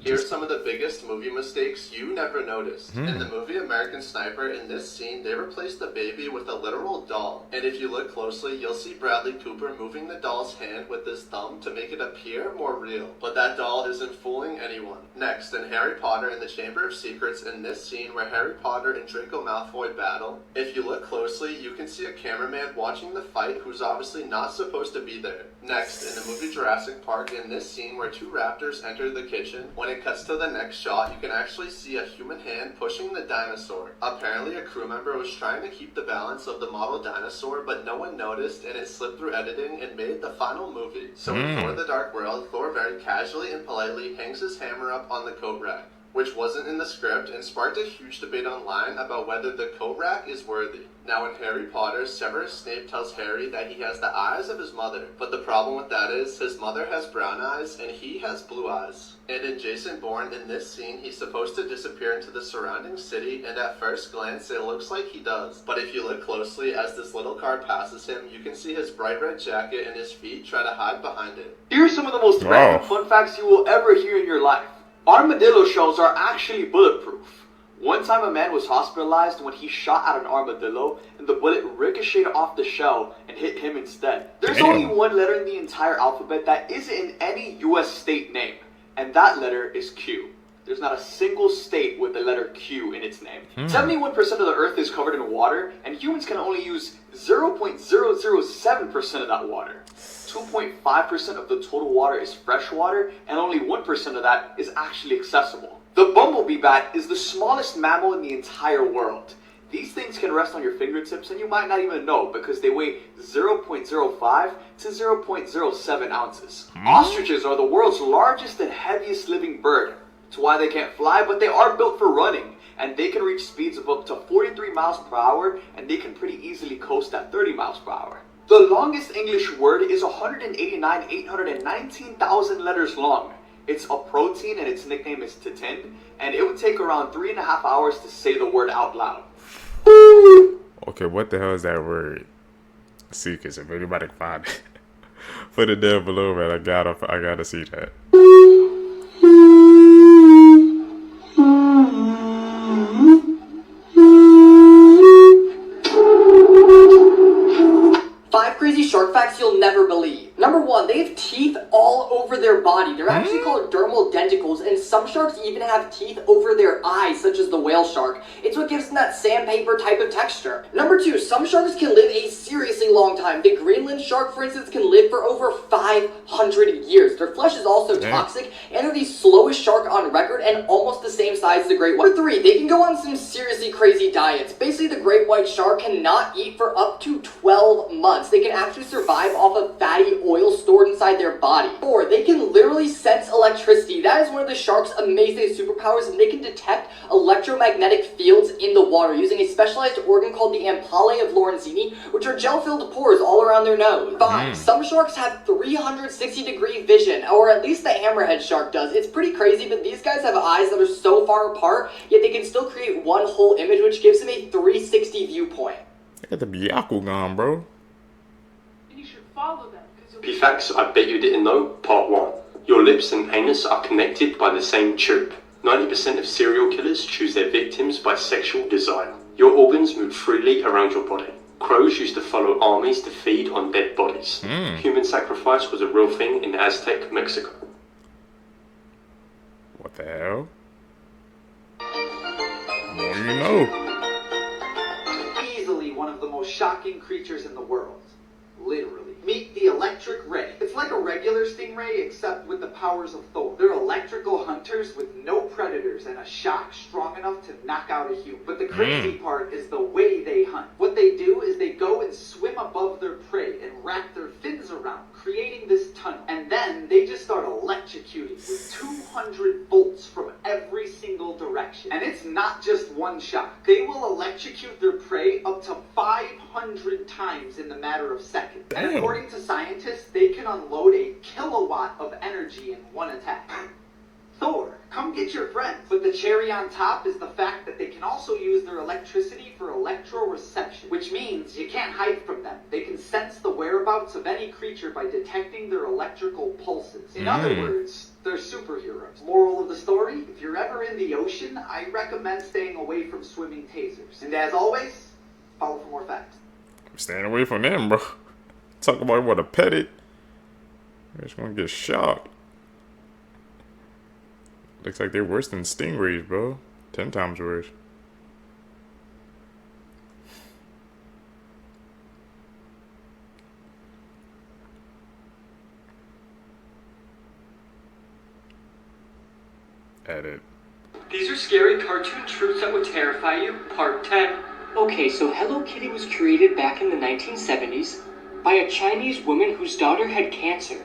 T: Here's some of the biggest movie mistakes you never noticed. In the movie American Sniper, in this scene, they replaced the baby with a literal doll. And if you look closely, you'll see Bradley Cooper moving the doll's hand with his thumb to make it appear more real. But that doll isn't fooling anyone. Next, in Harry Potter and the Chamber of Secrets, in this scene where Harry Potter and Draco Malfoy battle, if you look closely, you can see a cameraman watching the fight who's obviously not supposed to be there. Next, in the movie Jurassic Park, in this scene where 2 raptors enter the kitchen, when it cuts to the next shot, you can actually see a human hand pushing the dinosaur. Apparently, a crew member was trying to keep the balance of the model dinosaur, but no one noticed, and it slipped through editing and made the final movie. So in Thor: The Dark World, Thor very casually and politely hangs his hammer up on the coat rack, which wasn't in the script and sparked a huge debate online about whether the coat rack is worthy. Now in Harry Potter, Severus Snape tells Harry that he has the eyes of his mother, but the problem with that is his mother has brown eyes and he has blue eyes. And in Jason Bourne, in this scene, he's supposed to disappear into the surrounding city, and at first glance it looks like he does. But if you look closely, as this little car passes him, you can see his bright red jacket and his feet try to hide behind it.
N: Here's some of the most random fun facts you will ever hear in your life. Armadillo shells are actually bulletproof. One time a man was hospitalized when he shot at an armadillo and the bullet ricocheted off the shell and hit him instead. There's only one letter in the entire alphabet that isn't in any US state name, and that letter is Q. There's not a single state with the letter Q in its name. 71% of the earth is covered in water, and humans can only use 0.007% of that water. 2.5% of the total water is fresh water, and only 1% of that is actually accessible. The bumblebee bat is the smallest mammal in the entire world. These things can rest on your fingertips, and you might not even know because they weigh 0.05 to 0.07 ounces. Ostriches are the world's largest and heaviest living bird. It's why they can't fly, but they are built for running, and they can reach speeds of up to 43 miles per hour, and they can pretty easily coast at 30 miles per hour. The longest English word is 189,819,000 letters long. It's a protein, and its nickname is titin, and it would take around 3.5 hours to say the word out loud.
D: Okay, what the hell is that word? See, because if anybody can find it, put it down below, man. I gotta see that.
K: shark facts you'll never believe. Number 1, they have teeth all over their body. They're actually called dermal denticles, and some sharks even have teeth over their eyes, such as the whale shark. It's what gives them that sandpaper type of texture. Number 2, some sharks can live a seriously long time. The Greenland shark, for instance, can live for over 500 years. Their flesh is also toxic, and they're the slowest shark on record and almost the same size as the great white. Number 3, they can go on some seriously crazy diets. Basically, the great white shark cannot eat for up to 12 months. They can actually survive off of fatty oil stored inside their body. 4, they can literally sense electricity. That is one of the shark's amazing superpowers, and they can detect electromagnetic fields in the water using a specialized organ called the ampullae of Lorenzini, which are gel-filled pores all around their nose. 5, some sharks have 360-degree vision, or at least the hammerhead shark does. It's pretty crazy, but these guys have eyes that are so far apart, yet they can still create one whole image, which gives them a 360 viewpoint.
D: They got the Byakugan, bro.
V: And you should follow them.
J: P-Facts I bet you didn't know, part 1. Your lips and anus are connected by the same tube. 90% of serial killers choose their victims by sexual desire. Your organs move freely around your body. Crows used to follow armies to feed on dead bodies. Human sacrifice was a real thing in Aztec Mexico.
D: What the hell? More you know.
B: Easily one of the most shocking creatures in the world. Literally. Meet the electric ray. It's like a regular stingray except with the powers of Thor. They're electrical hunters with no predators and a shock strong enough to knock out a human. But the crazy part is the way they hunt. What they do is they go and swim above their prey and wrap their fins around, creating this tunnel. And then they just start electrocuting with 200 volts from every single direction. And it's not just one shot. They will electrocute their prey up to 500 times in the matter of seconds.
D: Damn.
B: And according to scientists, they can unload a kilowatt of energy in one attack. Thor, come get your friends. But the cherry on top is the fact that they can also use their electricity for electroreception, which means you can't hide from them. They can sense the whereabouts of any creature by detecting their electrical pulses. In other words, they're superheroes. Moral of the story, if you're ever in the ocean, I recommend staying away from swimming tasers. And as always, follow for more facts.
D: I'm staying away from them, bro. Talk about what a pet it. You're just gonna get shocked. Looks like they're worse than stingrays, bro. 10 times worse. Edit.
R: These are scary cartoon truths that would terrify you, part 10. Okay, so Hello Kitty was created back in the 1970s by a Chinese woman whose daughter had cancer.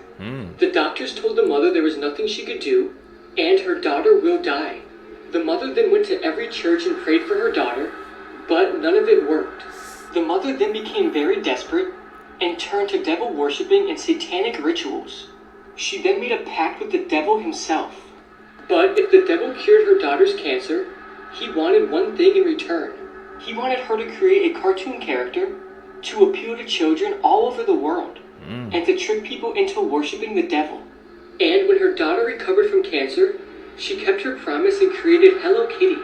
R: The doctors told the mother there was nothing she could do, and her daughter will die. The mother then went to every church and prayed for her daughter, but none of it worked. The mother then became very desperate and turned to devil worshipping and satanic rituals. She then made a pact with the devil himself. But if the devil cured her daughter's cancer, he wanted one thing in return. He wanted her to create a cartoon character to appeal to children all over the world and to trick people into worshipping the devil. And when her daughter recovered from cancer, she kept her promise and created Hello Kitty.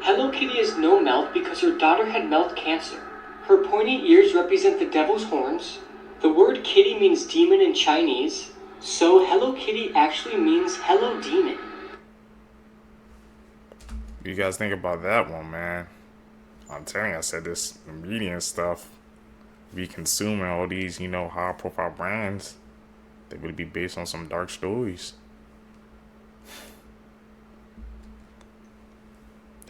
R: Hello Kitty has no mouth because her daughter had mouth cancer. Her pointy ears represent the devil's horns. The word kitty means demon in Chinese, so Hello Kitty actually means hello demon.
D: What do you guys think about that one, man? I'm telling you, I said this, the media and stuff, be consuming all these, you know, high profile brands. They would be based on some dark stories.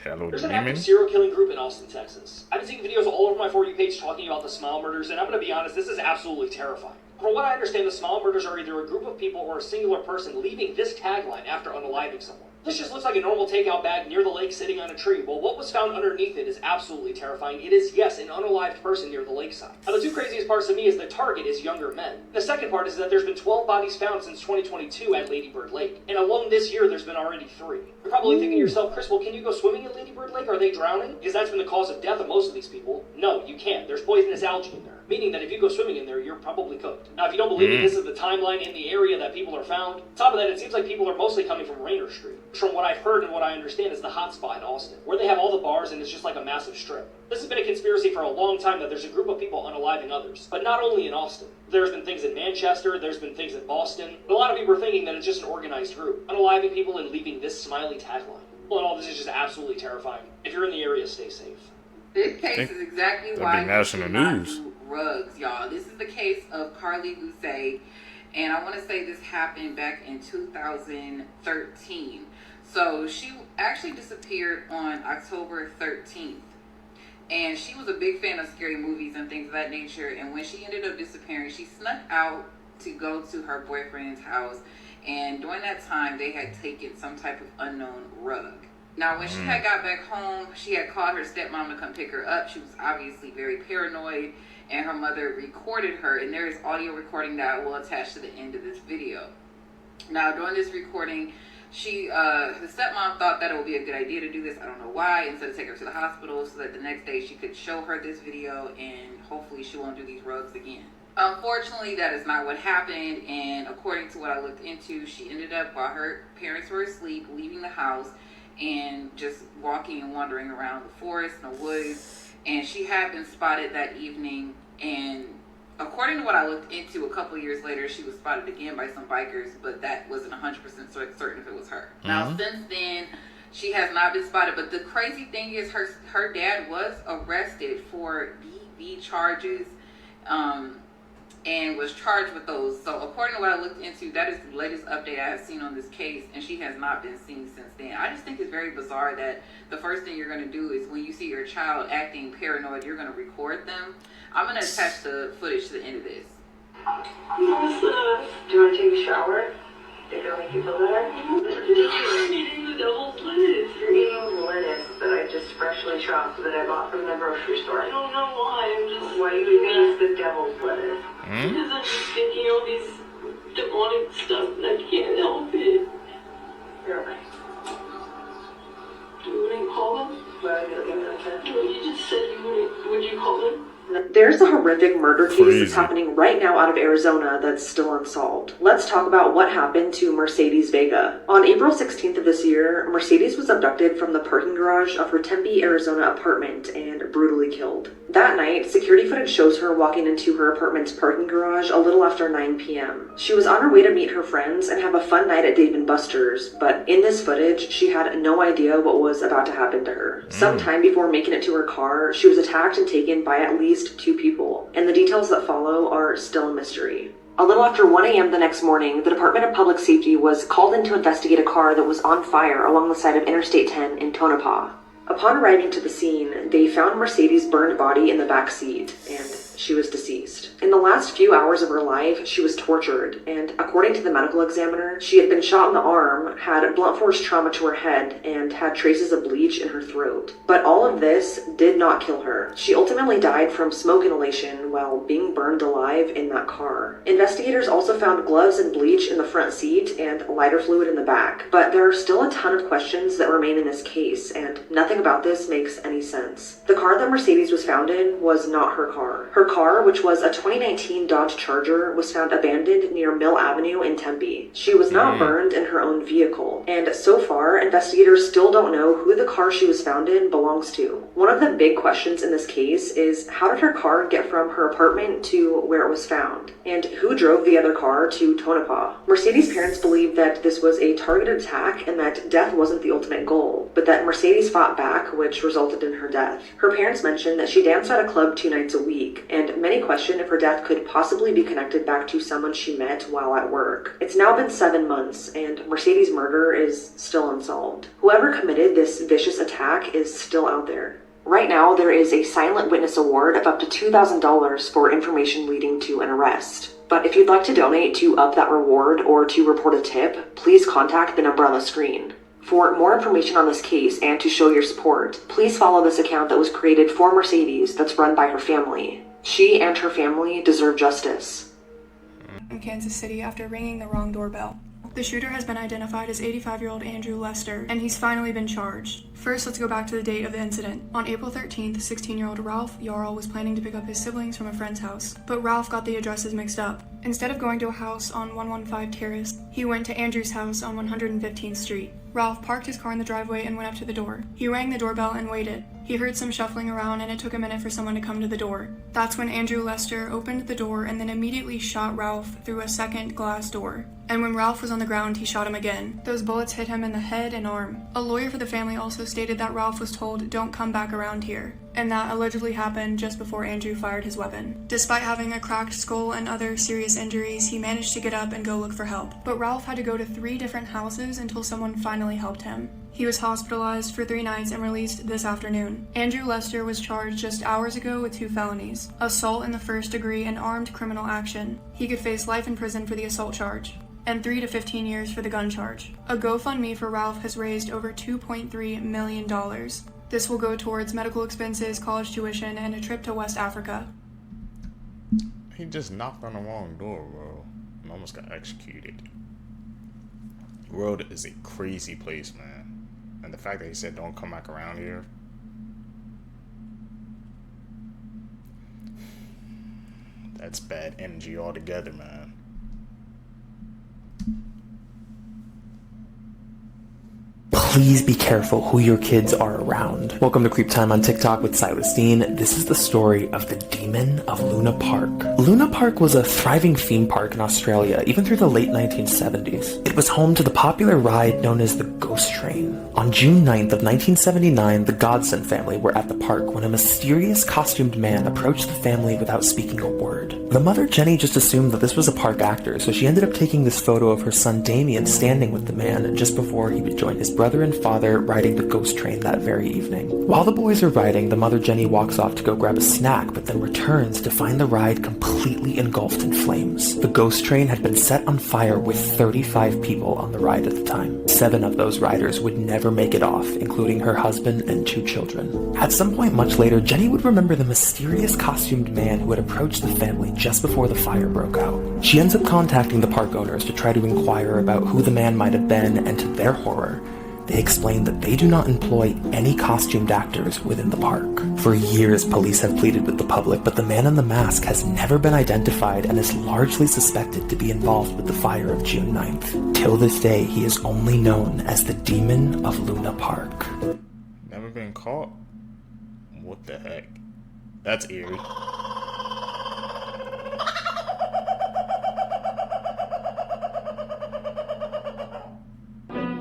D: Hello,
U: There's an
D: demon.
U: active serial killing group in Austin, Texas. I've been seeing videos all over my For You page talking about the Smile murders, and I'm going to be honest, this is absolutely terrifying. From what I understand, the Smile murders are either a group of people or a singular person leaving this tagline after unaliving someone. This just looks like a normal takeout bag near the lake sitting on a tree. Well, what was found underneath it is absolutely terrifying. It is, yes, an unalived person near the lakeside. Now, the two craziest parts to me is the target is younger men. The second part is that there's been 12 bodies found since 2022 at Lady Bird Lake. And alone this year, there's been already 3. You're probably thinking to yourself, Chris, well, can you go swimming at Lady Bird Lake? Are they drowning? Because that's been the cause of death of most of these people. No, you can't. There's poisonous algae in there. Meaning that if you go swimming in there, you're probably cooked. Now, if you don't believe me, this is the timeline in the area that people are found. On top of that, it seems like people are mostly coming from Rainer Street. From what I've heard and what I understand is the hotspot in Austin, where they have all the bars and it's just like a massive strip. This has been a conspiracy for a long time that there's a group of people unaliving others, but not only in Austin. There's been things in Manchester, there's been things in Boston, but a lot of people are thinking that it's just an organized group, unaliving people and leaving this smiley tagline. Well, and all this is just absolutely terrifying. If you're in the area, stay safe.
M: This case is exactly why you
D: national
M: should not
D: news.
M: do rugs, y'all. This is the case of Carly Lucet, and I want to say this happened back in 2013. So she actually disappeared on October 13th. And she was a big fan of scary movies and things of that nature. And when she ended up disappearing, she snuck out to go to her boyfriend's house. And during that time, they had taken some type of unknown rug. Now, when she had got back home, she had called her stepmom to come pick her up. She was obviously very paranoid. And her mother recorded her. And there is audio recording that I will attach to the end of this video. Now, during this recording, the stepmom thought that it would be a good idea to do this. I don't know why. Instead of take her to the hospital so that the next day she could show her this video and hopefully she won't do these rugs again. Unfortunately, that is not what happened. And according to what I looked into, she ended up, while her parents were asleep, leaving the house and just walking and wandering around the forest and the woods. And she had been spotted that evening, and according to what I looked into, a couple years later, she was spotted again by some bikers, but that wasn't 100% certain if it was her. Now, since then, she has not been spotted, but the crazy thing is her dad was arrested for DV charges and was charged with those. So according to what I looked into, that is the latest update I have seen on this case, and she has not been seen since then. I just think it's very bizarre that the first thing you're going to do is when you see your child acting paranoid, you're going to record them. I'm going to attach the footage to the end of this.
E: Do you want to take a shower? Think it'll make you feel better? I'm eating the devil's lettuce. You're eating lettuce that I just freshly chopped that I bought from the grocery store. I don't know why. Why you would use the devil's lettuce? Because I'm just thinking all these demonic stuff and I can't help it. You're okay. Do you want to call them? Why are you looking like that? No, you just said you wouldn't. Would you call them?
G: There's a horrific murder case that's happening right now out of Arizona that's still unsolved. Let's talk about what happened to Mercedes Vega. On April 16th of this year, Mercedes was abducted from the parking garage of her Tempe, Arizona apartment and brutally killed. That night, security footage shows her walking into her apartment's parking garage a little after 9 p.m. She was on her way to meet her friends and have a fun night at Dave & Buster's, but in this footage, she had no idea what was about to happen to her. Sometime before making it to her car, she was attacked and taken by at least 2 people, and the details that follow are still a mystery. A little after 1 a.m. the next morning, the Department of Public Safety was called in to investigate a car that was on fire along the side of Interstate 10 in Tonopah. Upon arriving to the scene, they found Mercedes' burned body in the back seat, and she was deceased. In the last few hours of her life, she was tortured, and according to the medical examiner, she had been shot in the arm, had blunt force trauma to her head, and had traces of bleach in her throat. But all of this did not kill her. She ultimately died from smoke inhalation while being burned alive in that car. Investigators also found gloves and bleach in the front seat and lighter fluid in the back, but there are still a ton of questions that remain in this case, and nothing about this makes any sense. The car that Mercedes was found in was not her car. Her car, which was a 2019 Dodge Charger, was found abandoned near Mill Avenue in Tempe. She was not burned in her own vehicle, and so far, investigators still don't know who the car she was found in belongs to. One of the big questions in this case is how did her car get from her apartment to where it was found? And who drove the other car to Tonopah? Mercedes' parents believe that this was a targeted attack and that death wasn't the ultimate goal, but that Mercedes fought back, which resulted in her death. Her parents mentioned that she danced at a club 2 nights a week, and many question if her death could possibly be connected back to someone she met while at work. It's now been 7 months, and Mercedes' murder is still unsolved. Whoever committed this vicious attack is still out there. Right now, there is a silent witness award of up to $2,000 for information leading to an arrest. But if you'd like to donate to up that reward or to report a tip, please contact the number on the screen. For more information on this case and to show your support, please follow this account that was created for Mercedes that's run by her family. She and her family deserve justice.
W: From Kansas City after ringing the wrong doorbell.
F: The shooter has been identified as 85-year-old Andrew Lester, and he's finally been charged. First, let's go back to the date of the incident. On April 13th, 16-year-old Ralph Jarl was planning to pick up his siblings from a friend's house, but Ralph got the addresses mixed up. Instead of going to a house on 115 Terrace, he went to Andrew's house on 115th Street. Ralph parked his car in the driveway and went up to the door. He rang the doorbell and waited. He heard some shuffling around and it took a minute for someone to come to the door. That's when Andrew Lester opened the door and then immediately shot Ralph through a second glass door. And when Ralph was on the ground, he shot him again. Those bullets hit him in the head and arm. A lawyer for the family also stated that Ralph was told, "Don't come back around here," and that allegedly happened just before Andrew fired his weapon. Despite having a cracked skull and other serious injuries, he managed to get up and go look for help. But Ralph had to go to 3 different houses until someone finally helped him. He was hospitalized for 3 nights and released this afternoon. Andrew Lester was charged just hours ago with 2 felonies: assault in the first degree and armed criminal action. He could face life in prison for the assault charge, and 3 to 15 years for the gun charge. A GoFundMe for Ralph has raised over $2.3 million. This will go towards medical expenses, college tuition, and a trip to West Africa.
D: He just knocked on the wrong door, bro, and almost got executed. The world is a crazy place, man. And the fact that he said, "Don't come back around here." That's bad energy altogether, man.
H: Please be careful who your kids are around. Welcome to Creep Time on TikTok with Silas Dean. This is the story of the Demon of Luna Park. Luna Park was a thriving theme park in Australia, even through the late 1970s. It was home to the popular ride known as the Ghost Train. On June 9th of 1979, the Godson family were at the park when a mysterious costumed man approached the family without speaking a word. The mother, Jenny, just assumed that this was a park actor, so she ended up taking this photo of her son Damien standing with the man just before he would join his brother and father riding the Ghost Train that very evening. While the boys are riding, the mother Jenny walks off to go grab a snack, but then returns to find the ride completely engulfed in flames. The Ghost Train had been set on fire with 35 people on the ride at the time. 7 of those riders would never make it off, including her husband and 2 children. At some point much later, Jenny would remember the mysterious costumed man who had approached the family just before the fire broke out. She ends up contacting the park owners to try to inquire about who the man might have been, and to their horror, they explained that they do not employ any costumed actors within the park. For years, police have pleaded with the public, but the man in the mask has never been identified and is largely suspected to be involved with the fire of June 9th. Till this day, he is only known as the Demon of Luna Park.
D: Never been caught? What the heck? That's eerie.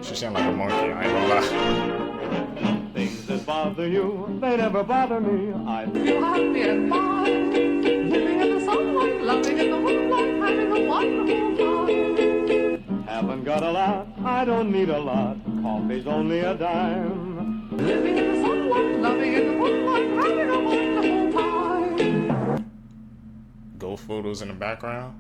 D: She sound like a monkey, I ain't gonna lie.
W: Things that bother you, they never bother me. I feel happy and fine, living in the sunlight, loving in the moonlight, having a wonderful time. Haven't got a lot, I don't need a lot, coffee's only a dime. Living in the sunlight, loving in the moonlight, having a wonderful time.
D: Ghost photos in the background?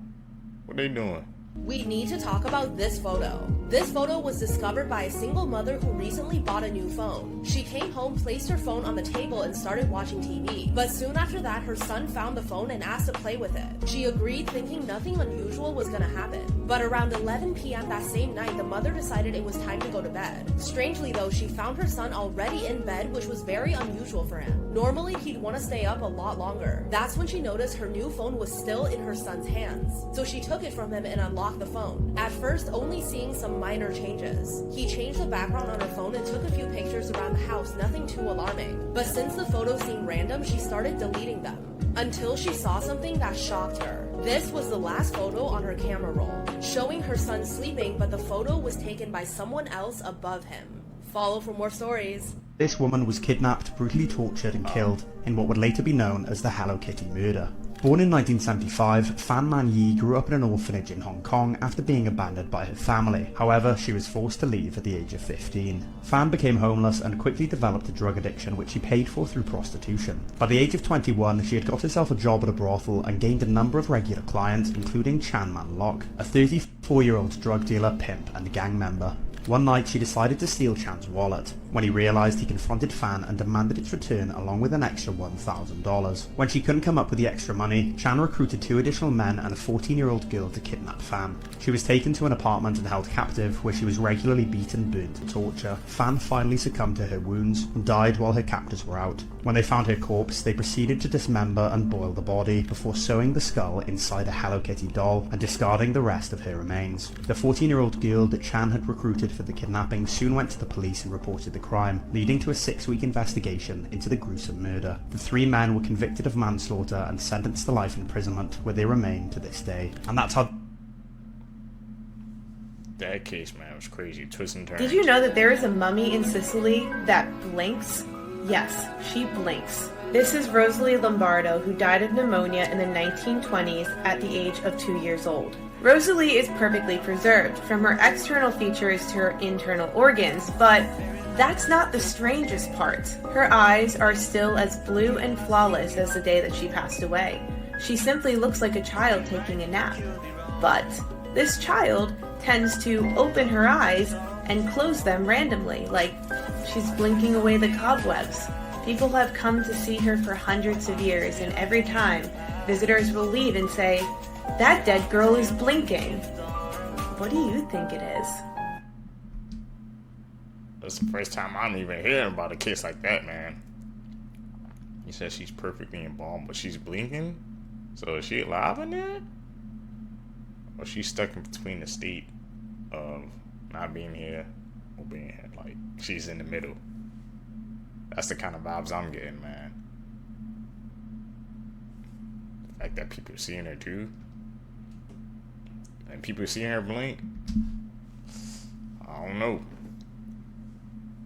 D: What they doing?
X: We need to talk about this photo. This photo was discovered by a single mother who recently bought a new phone. She came home, placed her phone on the table, and started watching TV. But soon after that, her son found the phone and asked to play with it. She agreed, thinking nothing unusual was gonna happen. But around 11 p.m. that same night, the mother decided it was time to go to bed. Strangely though, she found her son already in bed, which was very unusual for him. Normally, he'd want to stay up a lot longer. That's when she noticed her new phone was still in her son's hands. So she took it from him and unlocked the phone. At first, only seeing some minor changes. He changed the background on her phone and took a few pictures around the house, nothing too alarming. But since the photos seemed random, she started deleting them. Until she saw something that shocked her. This was the last photo on her camera roll, showing her son sleeping, but the photo was taken by someone else above him. Follow for more stories.
Y: This woman was kidnapped, brutally tortured and killed in what would later be known as the Hello Kitty murder. Born in 1975, Fan Man Yi grew up in an orphanage in Hong Kong after being abandoned by her family. However, she was forced to leave at the age of 15. Fan became homeless and quickly developed a drug addiction which she paid for through prostitution. By the age of 21, she had got herself a job at a brothel and gained a number of regular clients, including Chan Man Lok, a 34-year-old drug dealer, pimp and gang member. One night she decided to steal Chan's wallet. When he realised, he confronted Fan and demanded its return along with an extra $1,000. When she couldn't come up with the extra money, Chan recruited 2 additional men and a 14-year-old girl to kidnap Fan. She was taken to an apartment and held captive, where she was regularly beaten, burnt and tortured. Fan finally succumbed to her wounds and died while her captors were out. When they found her corpse, they proceeded to dismember and boil the body before sewing the skull inside a Hello Kitty doll and discarding the rest of her remains. The 14-year-old girl that Chan had recruited for the kidnapping soon went to the police and reported the crime, leading to a 6-week investigation into the gruesome murder. The 3 men were convicted of manslaughter and sentenced to life imprisonment, where they remain to this day. And that's how...
D: That case, man, was crazy. Twists and turns.
C: Did you know that there is a mummy in Sicily that blinks? Yes, she blinks. This is Rosalie Lombardo, who died of pneumonia in the 1920s at the age of 2 years old. Rosalie is perfectly preserved, from her external features to her internal organs, but that's not the strangest part. Her eyes are still as blue and flawless as the day that she passed away. She simply looks like a child taking a nap. But this child tends to open her eyes and close them randomly, like she's blinking away the cobwebs. People have come to see her for hundreds of years, and every time, visitors will leave and say, "That dead girl is blinking." What do you think it is?
D: That's the first time I'm even hearing about a case like that, man. You said she's perfectly embalmed, but she's blinking? So is she alive in there? Or she's stuck in between the state of not being here or being here? Like, she's in the middle. That's the kind of vibes I'm getting, man. The fact that people are seeing her too. And people seeing her blink. I don't know.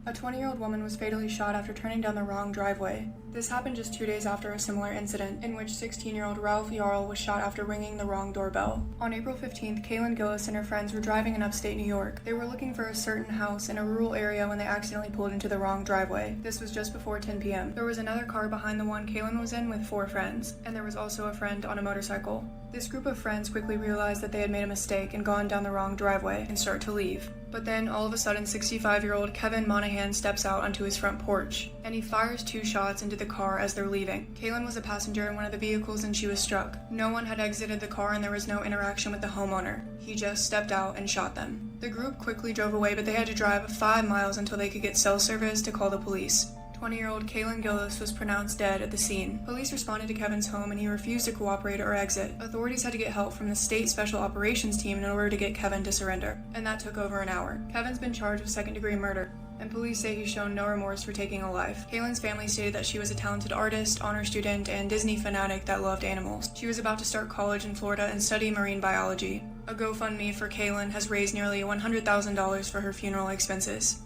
F: A 20-year-old woman was fatally shot after turning down the wrong driveway. This happened just 2 days after a similar incident, in which 16-year-old Ralph Jarl was shot after ringing the wrong doorbell. On April 15th, Kaylin Gillis and her friends were driving in upstate New York. They were looking for a certain house in a rural area when they accidentally pulled into the wrong driveway. This was just before 10 p.m. There was another car behind the one Kaylin was in with 4 friends, and there was also a friend on a motorcycle. This group of friends quickly realized that they had made a mistake and gone down the wrong driveway and start to leave. But then, all of a sudden, 65-year-old Kevin Monahan steps out onto his front porch, and he fires 2 shots into the car as they're leaving. Kaylin was a passenger in one of the vehicles and she was struck. No one had exited the car and there was no interaction with the homeowner. He just stepped out and shot them. The group quickly drove away, but they had to drive 5 miles until they could get cell service to call the police. 20-year-old Kaylin Gillis was pronounced dead at the scene. Police responded to Kevin's home and he refused to cooperate or exit. Authorities had to get help from the state special operations team in order to get Kevin to surrender, and that took over an hour. Kevin's been charged with second-degree murder, and police say he's shown no remorse for taking a life. Kaylin's family stated that she was a talented artist, honor student, and Disney fanatic that loved animals. She was about to start college in Florida and study marine biology. A GoFundMe for Kaylin has raised nearly $100,000 for her funeral expenses.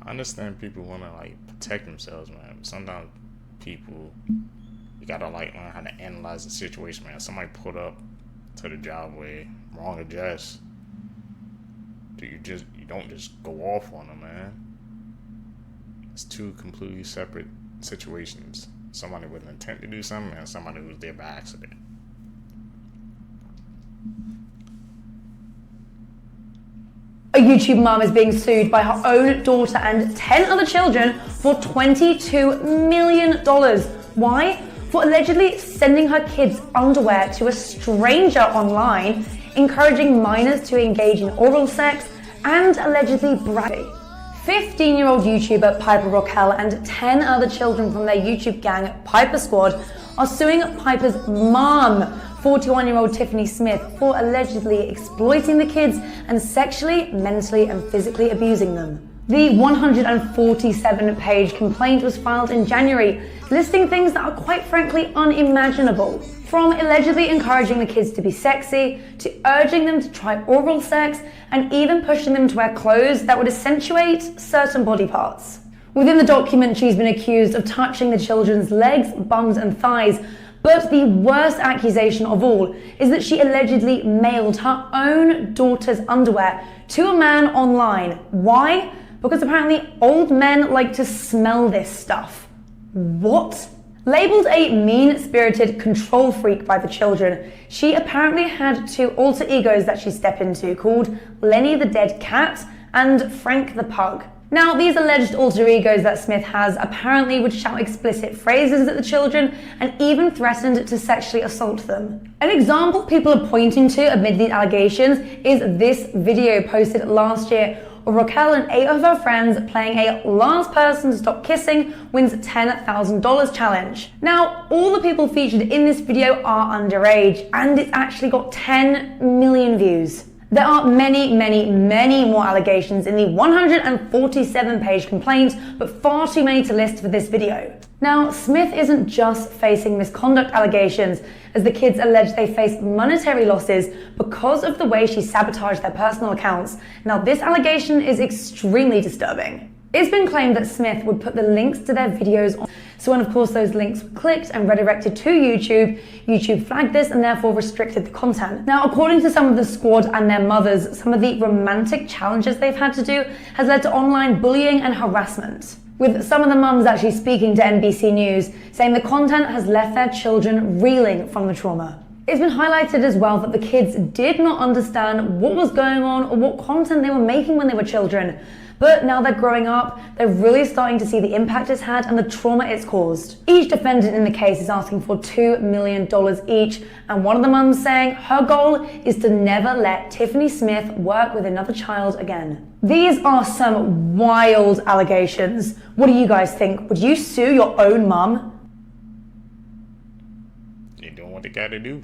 D: I understand people want to like protect themselves, man. But sometimes people, you gotta like learn how to analyze the situation, man. Somebody pulled up to the driveway, wrong address. You don't just go off on them, man. It's 2 completely separate situations. Somebody with an intent to do something and somebody who's there by accident.
I: A YouTube mom is being sued by her own daughter and 10 other children for $22 million. Why? For allegedly sending her kids' underwear to a stranger online, encouraging minors to engage in oral sex, and allegedly bragging. 15-year-old YouTuber Piper Rockell and 10 other children from their YouTube gang Piper Squad are suing Piper's mom, 41-year-old Tiffany Smith, for allegedly exploiting the kids and sexually, mentally, and physically abusing them. The 147-page complaint was filed in January, listing things that are quite frankly unimaginable. From allegedly encouraging the kids to be sexy, to urging them to try oral sex, and even pushing them to wear clothes that would accentuate certain body parts. Within the document, she's been accused of touching the children's legs, bums, and thighs, but the worst accusation of all is that she allegedly mailed her own daughter's underwear to a man online. Why? Because apparently old men like to smell this stuff. What? Labeled a mean-spirited control freak by the children, she apparently had 2 alter egos that she stepped into called Lenny the Dead Cat and Frank the Pug. Now, these alleged alter egos that Smith has apparently would shout explicit phrases at the children and even threatened to sexually assault them. An example people are pointing to amid these allegations is this video posted last year of Raquel and 8 of her friends playing a last person to stop kissing wins $10,000 challenge. Now, all the people featured in this video are underage, and it's actually got 10 million views. There are many, many, many more allegations in the 147-page complaint, but far too many to list for this video. Now, Smith isn't just facing misconduct allegations, as the kids allege they face monetary losses because of the way she sabotaged their personal accounts. Now, this allegation is extremely disturbing. It's been claimed that Smith would put the links to their videos on, so when of course those links were clicked and redirected to YouTube, YouTube flagged this and therefore restricted the content. Now, according to some of the squad and their mothers, some of the romantic challenges they've had to do has led to online bullying and harassment, with some of the mums actually speaking to NBC News, saying the content has left their children reeling from the trauma. It's been highlighted as well that the kids did not understand what was going on or what content they were making when they were children. But now they're growing up, they're really starting to see the impact it's had and the trauma it's caused. Each defendant in the case is asking for $2 million each, and one of the mums saying her goal is to never let Tiffany Smith work with another child again. These are some wild allegations. What do you guys think? Would you sue your own mum?
D: They doing what they gotta do.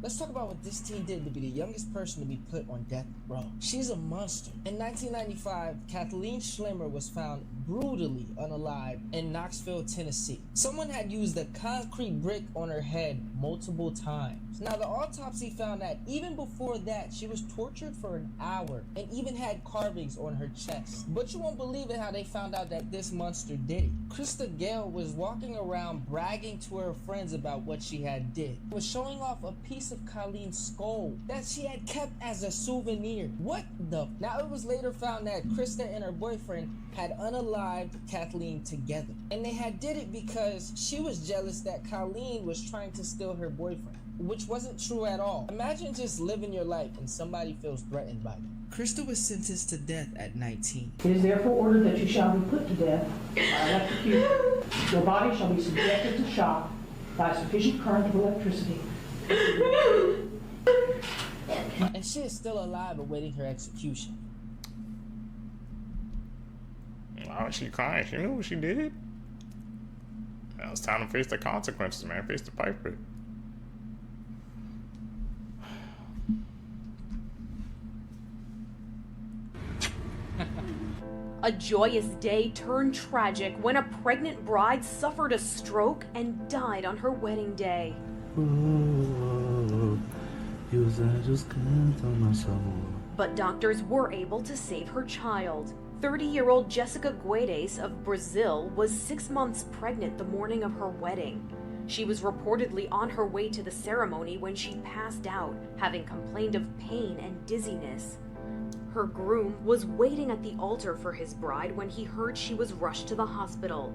L: Let's talk about what this teen did to be the youngest person to be put on death row. She's a monster. In 1995, Kathleen Schlimmer was found brutally unalive in Knoxville, Tennessee. Someone had used a concrete brick on her head multiple times. Now, the autopsy found that even before that, she was tortured for an hour and even had carvings on her chest. But you won't believe it how they found out that this monster did it. Krista Gale was walking around bragging to her friends about what she had did. She was showing off a piece of Colleen's skull that she had kept as a souvenir. What the? Now, it was later found that Krista and her boyfriend had unalived Kathleen together. And they had did it because she was jealous that Colleen was trying to steal her boyfriend, which wasn't true at all. Imagine just living your life and somebody feels threatened by you. Krista was sentenced to death at 19.
O: It is therefore ordered that you shall be put to death by electrocution. Your body shall be subjected to shock by a sufficient current of electricity.
L: And she is still alive awaiting her execution.
D: Why was she crying? She knew what she did. Now it's time to face the consequences, man. Face the piper.
P: A joyous day turned tragic when a pregnant bride suffered a stroke and died on her wedding day. But doctors were able to save her child. 30-year-old Jessica Guedes of Brazil was 6 months pregnant the morning of her wedding. She was reportedly on her way to the ceremony when she passed out, having complained of pain and dizziness. Her groom was waiting at the altar for his bride when he heard she was rushed to the hospital.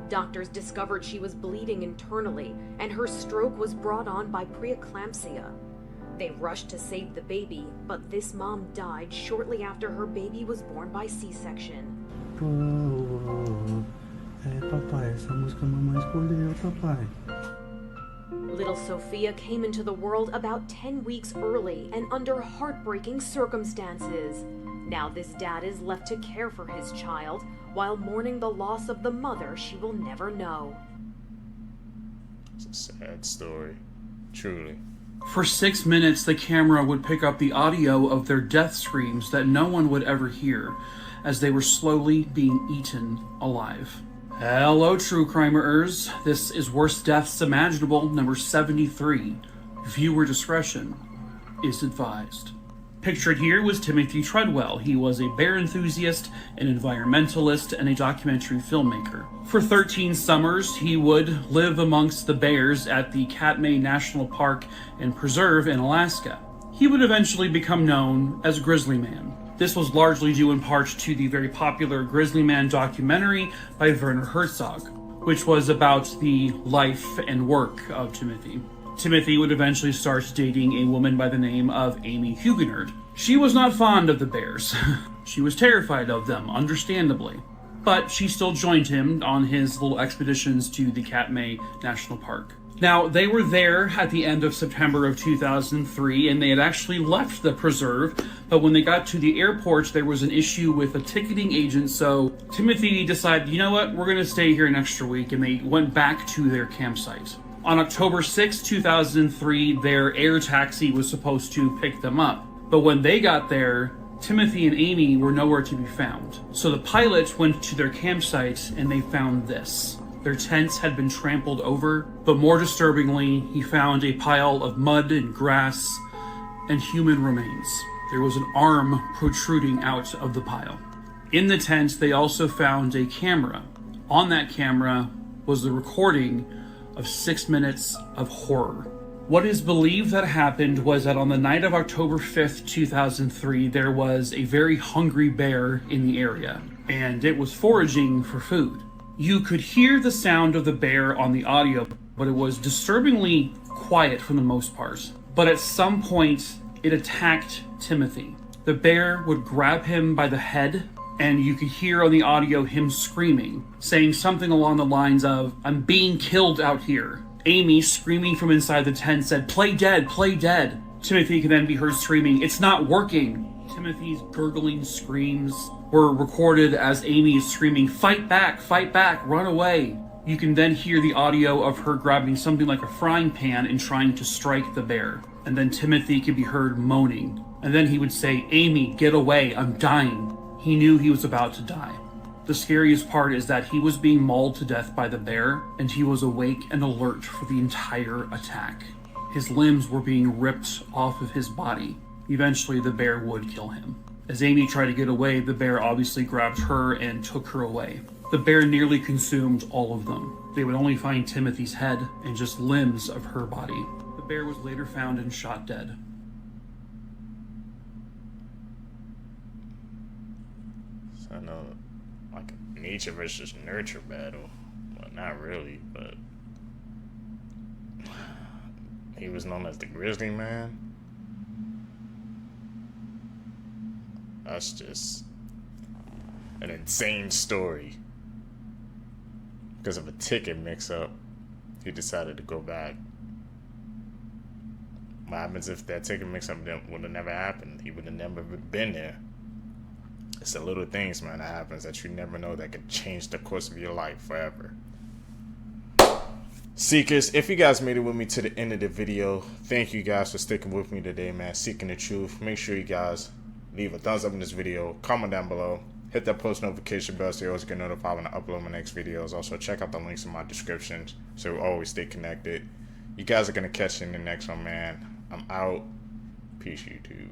P: Doctors discovered she was bleeding internally, and her stroke was brought on by preeclampsia. They rushed to save the baby, but this mom died shortly after her baby was born by C-section. Little Sophia came into the world about 10 weeks early and under heartbreaking circumstances. Now this dad is left to care for his child while mourning the loss of the mother she will never know.
D: It's a sad story, truly.
Q: For 6 minutes, the camera would pick up the audio of their death screams that no one would ever hear as they were slowly being eaten alive. Hello, true crimers. This is Worst Deaths Imaginable, number 73. Viewer discretion is advised. Pictured here was Timothy Treadwell. He was a bear enthusiast, an environmentalist, and a documentary filmmaker. For 13 summers, he would live amongst the bears at the Katmai National Park and Preserve in Alaska. He would eventually become known as Grizzly Man. This was largely due in part to the very popular Grizzly Man documentary by Werner Herzog, which was about the life and work of Timothy. Timothy would eventually start dating a woman by the name of Amy Huguenot. She was not fond of the bears. She was terrified of them, understandably. But she still joined him on his little expeditions to the Katmai National Park. Now, they were there at the end of September of 2003, and they had actually left the preserve, but when they got to the airport, there was an issue with a ticketing agent, so Timothy decided, you know what, we're going to stay here an extra week, and they went back to their campsite. On October 6, 2003, their air taxi was supposed to pick them up, but when they got there, Timothy and Amy were nowhere to be found. So the pilot went to their campsite, and they found this. Their tents had been trampled over, but more disturbingly, he found a pile of mud and grass and human remains. There was an arm protruding out of the pile. In the tent, they also found a camera. On that camera was the recording of 6 minutes of horror. What is believed that happened was that on the night of October 5th, 2003, there was a very hungry bear in the area, and it was foraging for food. You could hear the sound of the bear on the audio, but it was disturbingly quiet for the most part. But at some point, it attacked Timothy. The bear would grab him by the head, and you could hear on the audio him screaming, saying something along the lines of, "I'm being killed out here." Amy, screaming from inside the tent, said, "Play dead, play dead." Timothy could then be heard screaming, "It's not working." Timothy's gurgling screams were recorded as Amy is screaming, fight back, run away." You can then hear the audio of her grabbing something like a frying pan and trying to strike the bear. And then Timothy could be heard moaning. And then he would say, "Amy, get away, I'm dying." He knew he was about to die. The scariest part is that he was being mauled to death by the bear, and he was awake and alert for the entire attack. His limbs were being ripped off of his body. Eventually, the bear would kill him. As Amy tried to get away, the bear obviously grabbed her and took her away. The bear nearly consumed all of them. They would only find Timothy's head and just limbs of her body. The bear was later found and shot dead.
D: So I know, like a nature versus nurture battle. Well, not really, but he was known as the Grizzly Man. That's just an insane story. Because of a ticket mix-up, he decided to go back. What happens if that ticket mix-up would have never happened? He would have never been there. It's the little things, man, that happens that you never know that could change the course of your life forever. Seekers, if you guys made it with me to the end of the video, thank you guys for sticking with me today, man. Seeking the truth. Make sure you guys leave a thumbs up in this video, comment down below, hit that post notification bell so you always get notified when I upload my next videos. Also, check out the links in my description so we always stay connected. You guys are going to catch you in the next one, man. I'm out. Peace, YouTube.